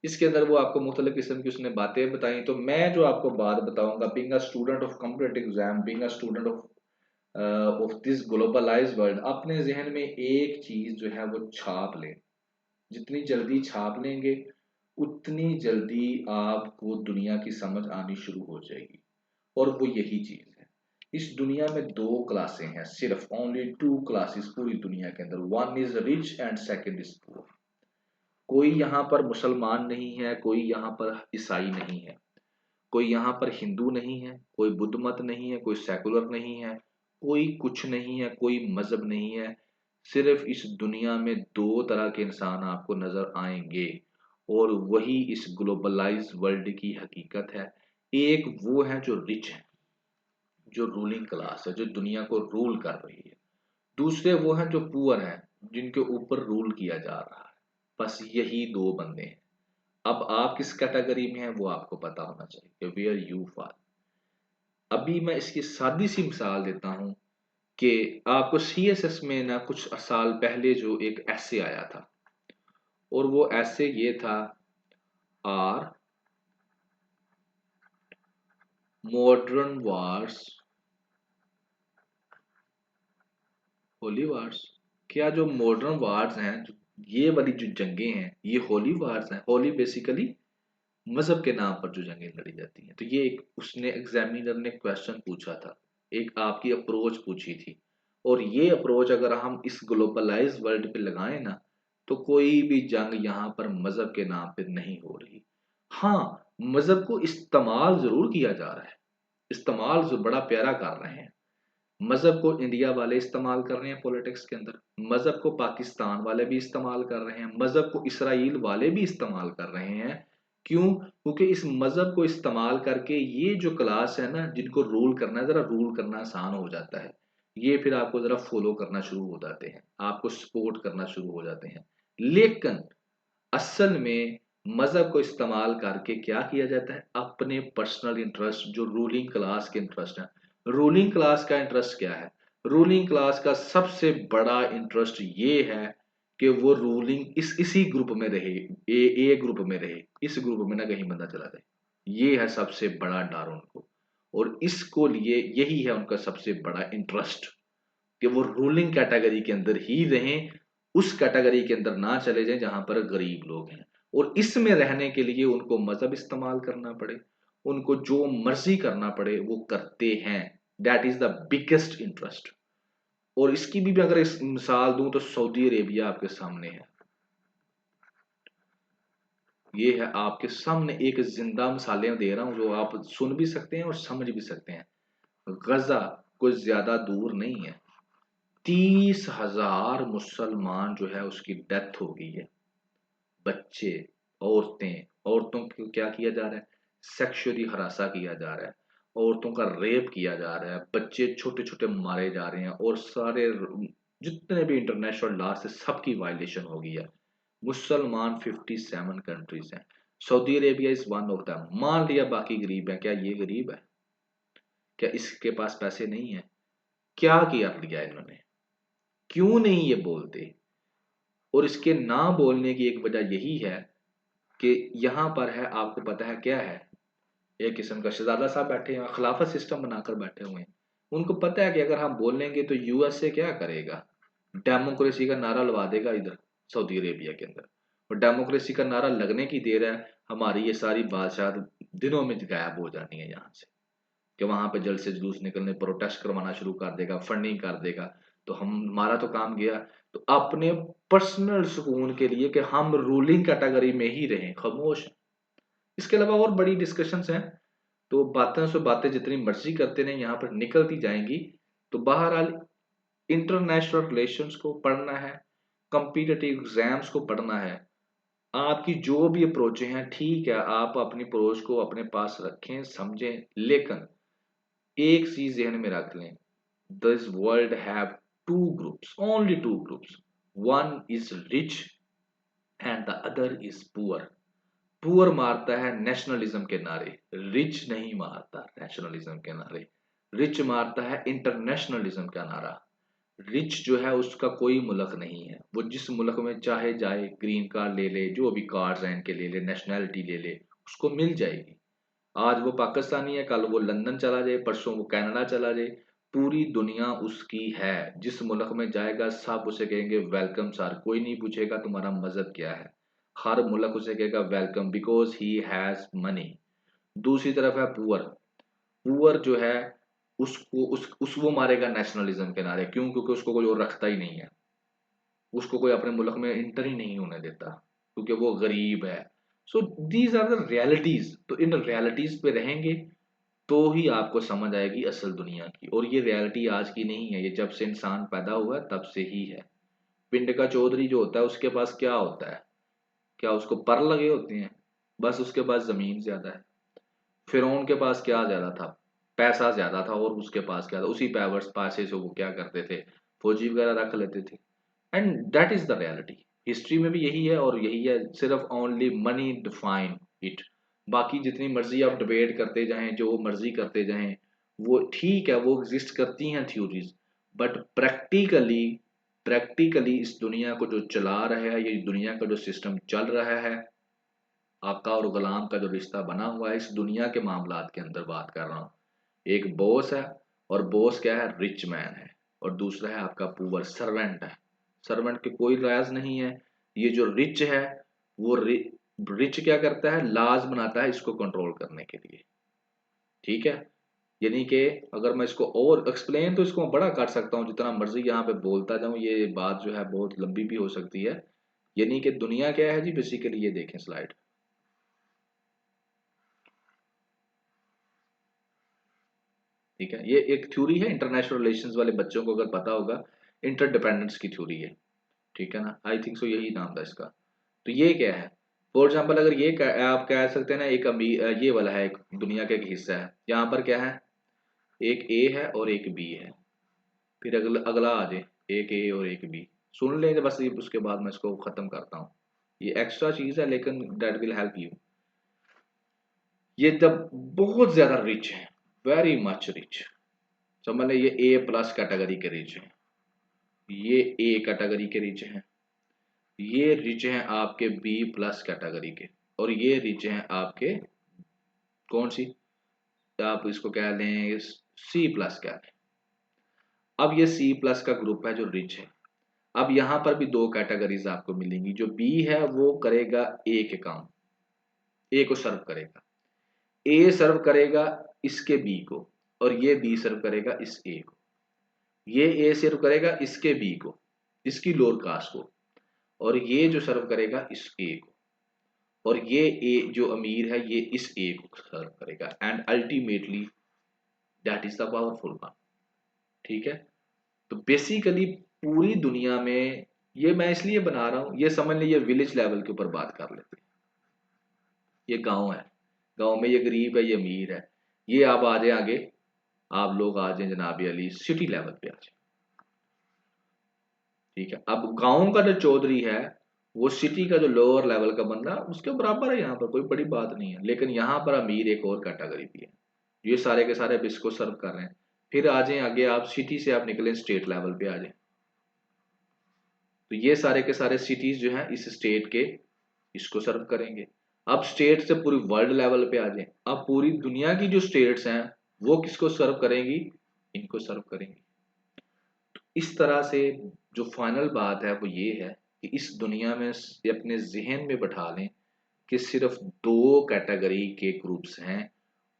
इसके अंदर वो आपको मुख्तलिफ किस्म की उसने बातें बताई। तो मैं जो आपको बात बताऊंगा, being a student of competitive exam, being a student of this globalised world, अपने जहन में एक चीज जो है वो छाप लें। जितनी जल्दी छाप लेंगे उतनी जल्दी आपको दुनिया की समझ आनी शुरू हो जाएगी। और वो यही चीज है, इस दुनिया में दो क्लासें हैं सिर्फ, ओनली टू क्लासेस पूरी दुनिया के अंदर, one is rich and second is poor. कोई यहाँ पर मुसलमान नहीं है, कोई यहाँ पर ईसाई नहीं है, कोई यहाँ पर हिंदू नहीं है, कोई बुद्ध मत नहीं है, कोई सेकुलर नहीं है, कोई कुछ नहीं है, कोई मजहब नहीं है। सिर्फ इस दुनिया में दो तरह के इंसान आपको नजर आएंगे, और वही इस ग्लोबलाइज्ड वर्ल्ड की हकीकत है। एक वो है जो रिच है, जो रूलिंग क्लास है, जो दुनिया को रूल कर रही है। दूसरे वो हैं जो पुअर हैं, जिनके ऊपर रूल किया जा रहा है। बस यही दो बंदे हैं। अब आप किस कैटेगरी में हैं वो आपको पता होना चाहिए, वेयर यू फॉल। अभी मैं इसकी सादी सी मिसाल देता हूं कि आपको सीएसएस में ना कुछ साल पहले जो एक ऐसे आया था, और वो ऐसे ये था, are modern wars holy wars. क्या जो मॉडर्न वार्स हैं, ये वाली जो जंगें हैं, ये होली वार्स हैं। होली बेसिकली मजहब के नाम पर जो जंगें लड़ी जाती हैं। तो ये एक उसने एग्जामिनर ने क्वेश्चन पूछा था, एक आपकी अप्रोच पूछी थी, और ये अप्रोच अगर हम इस ग्लोबलाइज वर्ल्ड पे लगाएं ना, तो कोई भी जंग यहाँ पर मजहब के नाम पे नहीं हो रही। हाँ, मजहब को इस्तेमाल जरूर किया जा रहा है, इस्तेमाल जो बड़ा प्यारा कर रहे हैं। मजहब को इंडिया वाले इस्तेमाल कर रहे हैं पॉलिटिक्स के अंदर, मजहब को पाकिस्तान वाले भी इस्तेमाल कर रहे हैं, मजहब को इसराइल वाले भी इस्तेमाल कर रहे हैं। क्यों? क्योंकि इस मजहब को इस्तेमाल करके ये जो क्लास है ना, जिनको रूल करना है, जरा रूल करना आसान हो जाता है। ये फिर आपको जरा फॉलो करना शुरू हो जाते हैं, आपको सपोर्ट करना शुरू हो जाते हैं। लेकिन असल में मजहब को इस्तेमाल करके क्या किया जाता है, अपने पर्सनल इंटरेस्ट, जो रूलिंग क्लास के इंटरेस्ट है। रूलिंग क्लास का इंटरेस्ट क्या है? रूलिंग क्लास का सबसे बड़ा इंटरेस्ट ये है कि वो रूलिंग इसी ग्रुप में रहे, ए ग्रुप में रहे, इस ग्रुप में ना कहीं बंदा चला जाए। ये है सबसे बड़ा डर उनको, और इसको लिए यही है उनका सबसे बड़ा इंटरेस्ट, कि वो रूलिंग कैटेगरी के अंदर ही रहें, उस कैटेगरी के अंदर ना चले जाएं जहां पर गरीब लोग हैं। और इसमें रहने के लिए उनको मजहब इस्तेमाल करना पड़े, उनको जो मर्जी करना पड़े वो करते हैं। That is the biggest interest. और इसकी भी अगर इस मिसाल दूं तो सऊदी अरेबिया आपके सामने है। ये है आपके सामने एक जिंदा मिसालें दे रहा हूं, जो आप सुन भी सकते हैं और समझ भी सकते हैं। गजा कुछ ज्यादा दूर नहीं है, 30,000 मुसलमान जो है उसकी डेथ हो गई है। बच्चे, औरतें, औरतों को क्या किया जा रहा है, सेक्सुअली हरासा किया जा रहा है, औरतों का रेप किया जा रहा है, बच्चे छोटे छोटे मारे जा रहे हैं, और सारे जितने भी इंटरनेशनल लॉ से सबकी वायलेशन हो गई है। मुसलमान 57 कंट्रीज हैं, Saudi Arabia is one of them. मान लिया बाकी गरीब है, क्या ये गरीब है? क्या इसके पास पैसे नहीं है? क्या किया लिया इन्होंने? क्यों नहीं ये बोलते? और इसके ना बोलने की एक वजह यही है कि यहाँ पर है, आपको पता है क्या है, एक किस्म का शहजादा साहब बैठे हैं, खिलाफत सिस्टम बनाकर बैठे हुए हैं। उनको पता है कि अगर हम बोलेंगे तो यूएसए क्या करेगा, डेमोक्रेसी का नारा लगा देगा इधर सऊदी अरेबिया के अंदर। और डेमोक्रेसी का नारा लगने की देर है, हमारी ये सारी बादशाह दिनों में गायब हो जानी है यहाँ से, कि वहां पे जल्द से जुलूस निकलने, प्रोटेस्ट करवाना शुरू कर देगा, फंडिंग कर देगा। तो हमारा तो काम गया। तो अपने पर्सनल सुकून के लिए कि हम रूलिंग कैटेगरी में ही रहें, खामोश। इसके अलावा और बड़ी डिस्कशंस हैं, तो बातें से बातें जितनी मर्जी करते रहे यहाँ पर निकलती जाएंगी। तो बहरहाल इंटरनेशनल रिलेशंस को पढ़ना है, कॉम्पिटिटिव एग्जाम्स को पढ़ना है। आपकी जो भी अप्रोच हैं ठीक है, आप अपनी अप्रोच को अपने पास रखें, समझें, लेकिन एक चीज ध्यान में रख लें, this world have two groups, only two groups. One is rich and the other is poor. Poor मारता है नेशनलिज्म के नारे, रिच नहीं मारता नेशनलिज्म के नारे। रिच मारता है इंटरनेशनलिज्म का नारा। रिच जो है उसका कोई मुल्क नहीं है, वो जिस मुल्क में चाहे जाए, ग्रीन कार्ड ले ले, जो भी कार्ड्स हैं इनके ले ले, नेशनैलिटी ले ले, उसको मिल जाएगी। आज वो पाकिस्तानी है, कल वो लंदन चला जाए, परसों वो कनाडा चला जाए, पूरी दुनिया उसकी है। जिस मुल्क में जाएगा सब उसे कहेंगे वेलकम सर, कोई नहीं पूछेगा तुम्हारा मजहब क्या है। हर मुल्क उसे कहेगा welcome because he has money. दूसरी तरफ है पुअर। पुअर जो है उसको उस वो मारेगा नेशनलिज्म के नारे, क्यों? क्योंकि उसको कोई और रखता ही नहीं है, उसको कोई अपने मुल्क में इंटर ही नहीं होने देता, क्योंकि वो गरीब है। So these are the realities. तो इन रियलिटीज पे रहेंगे तो ही आपको समझ आएगी असल दुनिया की। और ये रियलिटी आज की नहीं है, ये जब से इंसान पैदा हुआ है तब से ही है। पिंड का चौधरी जो होता है उसके पास क्या होता है? क्या उसको पर लगे होते हैं? बस उसके पास जमीन ज्यादा है। फिरौन के पास क्या ज्यादा था? पैसा ज्यादा था। और उसके पास क्या था? उसी पैसे से वो क्या करते थे? फौजी वगैरह रख लेते थे। And that is the reality. History में भी यही है और यही है, सिर्फ ओनली मनी डिफाइन इट। बाकी जितनी मर्जी आप डिबेट करते जाएं, जो मर्जी करते जाएं, वो ठीक है, वो एग्जिस्ट करती हैं थ्योरीज, बट प्रैक्टिकली प्रैक्टिकली इस दुनिया को जो चला रहा है, ये दुनिया का जो सिस्टम चल रहा है, आका और गुलाम का जो रिश्ता बना हुआ है, इस दुनिया के मामलात के अंदर बात कर रहा हूँ। एक बॉस है, और बॉस क्या है? रिच मैन है। और दूसरा है आपका पुअर, सर्वेंट है। सर्वेंट के कोई राज नहीं है। ये जो रिच है, वो रिच क्या करता है? लाज बनाता है इसको कंट्रोल करने के लिए। ठीक है, यानी कि अगर मैं इसको और एक्सप्लेन तो इसको मैं बड़ा कर सकता हूँ, जितना मर्जी यहाँ पे बोलता जाऊँ, ये बात जो है बहुत लंबी भी हो सकती है। यानी कि दुनिया क्या है जी, बेसिकली ये देखें स्लाइड। ठीक है, ये एक थ्योरी है इंटरनेशनल रिलेशंस वाले बच्चों को अगर पता होगा, इंटरडिपेंडेंस की थ्योरी है। ठीक है ना, आई थिंक सो यही नाम था इसका। तो ये क्या है? फॉर एग्जाम्पल अगर आप कह सकते हैं ना, एक ये वाला है, एक दुनिया का एक हिस्सा है, यहाँ पर क्या है? एक ए है और एक बी है। फिर अगला अगला आ जाए, एक ए और एक बी। सुन लेंगे बस, ये उसके बाद मैं इसको खत्म करता हूँ। ये एक्स्ट्रा चीज है लेकिन दैट विल हेल्प यू। ये जब बहुत ज्यादा रिच है, वेरी मच रिच, समझ लें ये ए प्लस कैटेगरी के रिच है, ये ए कैटेगरी के रिच हैं, ये रिच हैं आपके बी प्लस कैटेगरी के, और ये रिच हैं आपके कौन सी, आप इसको कह लें सी प्लस कह लें। अब ये सी प्लस का ग्रुप है जो रिच है। अब यहां पर भी दो कैटेगरीज आपको मिलेंगी। जो बी है वो करेगा ए के काम, ए को सर्व करेगा, ए सर्व करेगा इसके बी को, और ये बी सर्व करेगा इस ए को। ये ए सर्व करेगा इसके बी को, इसकी लोअर कास्ट को, और ये जो सर्व करेगा इस ए को, और ये ए जो अमीर है ये इस ए को सर्व करेगा। And ultimately that is the powerful one. ठीक है, तो बेसिकली पूरी दुनिया में, ये मैं इसलिए बना रहा हूं, ये समझ लीजिए विलेज लेवल के ऊपर बात कर लेते हैं। ये गांव है, गांव में ये गरीब है, ये अमीर है। ये आप आ जाए आगे, आप लोग आ जाए जनाब अली सिटी लेवल पे आ जाए। ठीक है। अब गांव का जो चौधरी है वो सिटी का जो लोअर लेवल का बंदा उसके बराबर है, यहाँ पर कोई बड़ी बात नहीं है। लेकिन यहाँ पर अमीर एक और कैटेगरी भी है, ये सारे के सारे अब इसको सर्व कर रहे हैं। फिर आ जाए आगे, आप सिटी से आप निकले स्टेट लेवल पे आ जाए, तो ये सारे के सारे सिटीज जो हैं इस स्टेट के इसको सर्व करेंगे। अब स्टेट से पूरी वर्ल्ड लेवल पे आ जाए, अब पूरी दुनिया की जो स्टेट्स हैं वो किसको सर्व करेंगी, इनको सर्व करेंगी। इस तरह से जो फाइनल बात है वो ये है कि इस दुनिया में ये अपने जहन में बैठा लें कि सिर्फ दो कैटेगरी के ग्रुप्स हैं,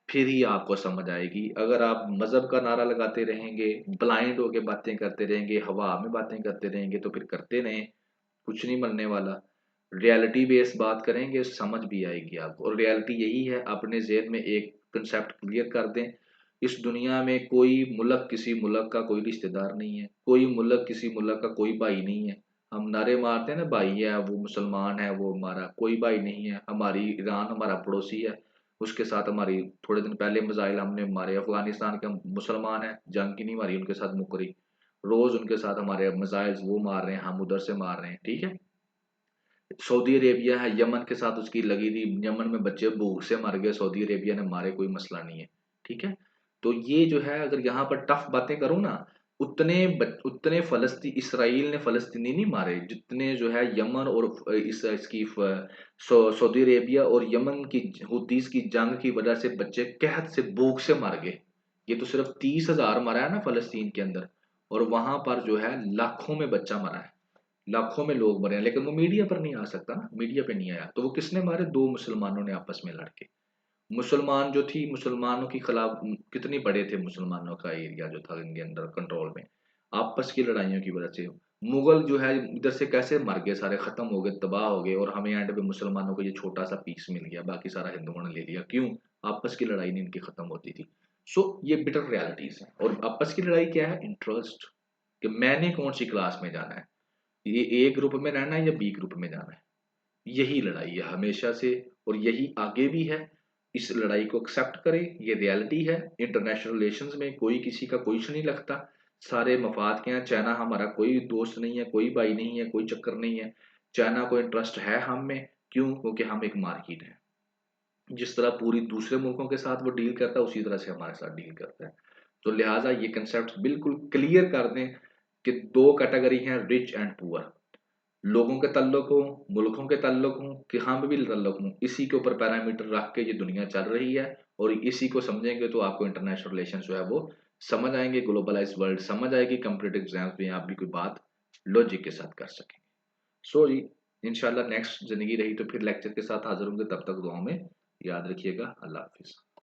फिर ही आपको समझ आएगी। अगर आप मजहब का नारा लगाते रहेंगे, ब्लाइंड होके बातें करते रहेंगे, हवा में बातें करते रहेंगे, तो फिर करते रहें, कुछ नहीं बनने वाला। रियलिटी बेस्ड बात करेंगे समझ भी आएगी आपको, और रियलिटी यही है, अपने जेहन में एक कंसेप्ट क्लियर कर दें। इस दुनिया में कोई मुल्क किसी मुल्क का कोई रिश्तेदार नहीं है, कोई मुल्क किसी मुल्क का कोई भाई नहीं है। हम नारे मारते हैं ना, भाई है वो मुसलमान है वो हमारा, कोई भाई नहीं है। हमारी ईरान हमारा पड़ोसी है, उसके साथ हमारी थोड़े दिन पहले मिसाइल हमने मारे। अफगानिस्तान के मुसलमान है, जंग की नहीं मारी उनके साथ मुकरी, रोज उनके साथ हमारे मिसाइल वो मार रहे हैं, हम उधर से मार रहे हैं। ठीक है। सऊदी अरेबिया है, यमन के साथ उसकी लगी थी, यमन में बच्चे भूख से मर गए, सऊदी अरेबिया ने मारे, कोई मसला नहीं है। ठीक है। तो ये जो है, अगर यहाँ पर टफ बातें करूँ ना, उतने फलस्ती इसराइल ने फलस्तीनी नहीं मारे जितने जो है यमन और इसकी सऊदी अरेबिया और यमन की हुतीस की जंग की वजह से बच्चे कहत से भूख से मर गए। ये तो सिर्फ 30,000 मरा है ना फलस्तीन के अंदर, और वहां पर जो है लाखों में बच्चा मरा है, लाखों में लोग मरे हैं। लेकिन वो मीडिया पर नहीं आ सकता ना, मीडिया पे नहीं आया, तो वो किसने मारे, दो मुसलमानों ने आपस में लड़के। मुसलमान जो थी, मुसलमानों की खिलाफ कितने बड़े थे, मुसलमानों का एरिया जो था इनके अंदर कंट्रोल में, आपस की लड़ाइयों की वजह से। मुगल जो है इधर से कैसे मर गए, सारे खत्म हो गए, तबाह हो गए, और हमें एंड पे मुसलमानों को ये छोटा सा पीस मिल गया, बाकी सारा हिंदुओं ने ले लिया। क्यों? आपस की लड़ाई नहीं इनकी खत्म होती थी। सो ये बिटर रियलिटीज है। और आपस की लड़ाई क्या है, इंटरेस्ट, कि मैंने कौन सी क्लास में जाना है, ये ए ग्रुप में रहना है या बी ग्रुप में जाना है। यही लड़ाई है हमेशा से, और यही आगे भी है। इस लड़ाई को एक्सेप्ट करें, ये रियलिटी है। इंटरनेशनल रिलेशंस में कोई किसी का कुछ नहीं लगता, सारे मफाद के हैं। चाइना हमारा कोई दोस्त नहीं है, कोई भाई नहीं है, कोई चक्कर नहीं है। चाइना को इंटरेस्ट है हम में, क्यों? क्योंकि हम एक मार्केट है। जिस तरह पूरी दूसरे मुल्कों के साथ वो डील करता है, उसी तरह से हमारे साथ डील करता है। तो लिहाजा ये कंसेप्ट बिल्कुल क्लियर कर दें कि दो कैटेगरी हैं, रिच एंड पुअर। लोगों के ताल्लुक हो, मुल्कों के ताल्लुक हो, कि हम भी ताल्लुक हो, इसी के ऊपर पैरामीटर रख के ये दुनिया चल रही है। और इसी को समझेंगे तो आपको इंटरनेशनल रिलेशन जो है वो समझ आएंगे, ग्लोबलाइज वर्ल्ड समझ आएगी, कम्पिटेटिव एग्जाम्स में आप भी कोई बात लॉजिक के साथ कर सकेंगे। सो जी, इंशाल्लाह नेक्स्ट जिंदगी रही तो फिर लेक्चर के साथ हाजिर होंगे। तब तक दुआ में याद रखिएगा। अल्लाह हाफिज।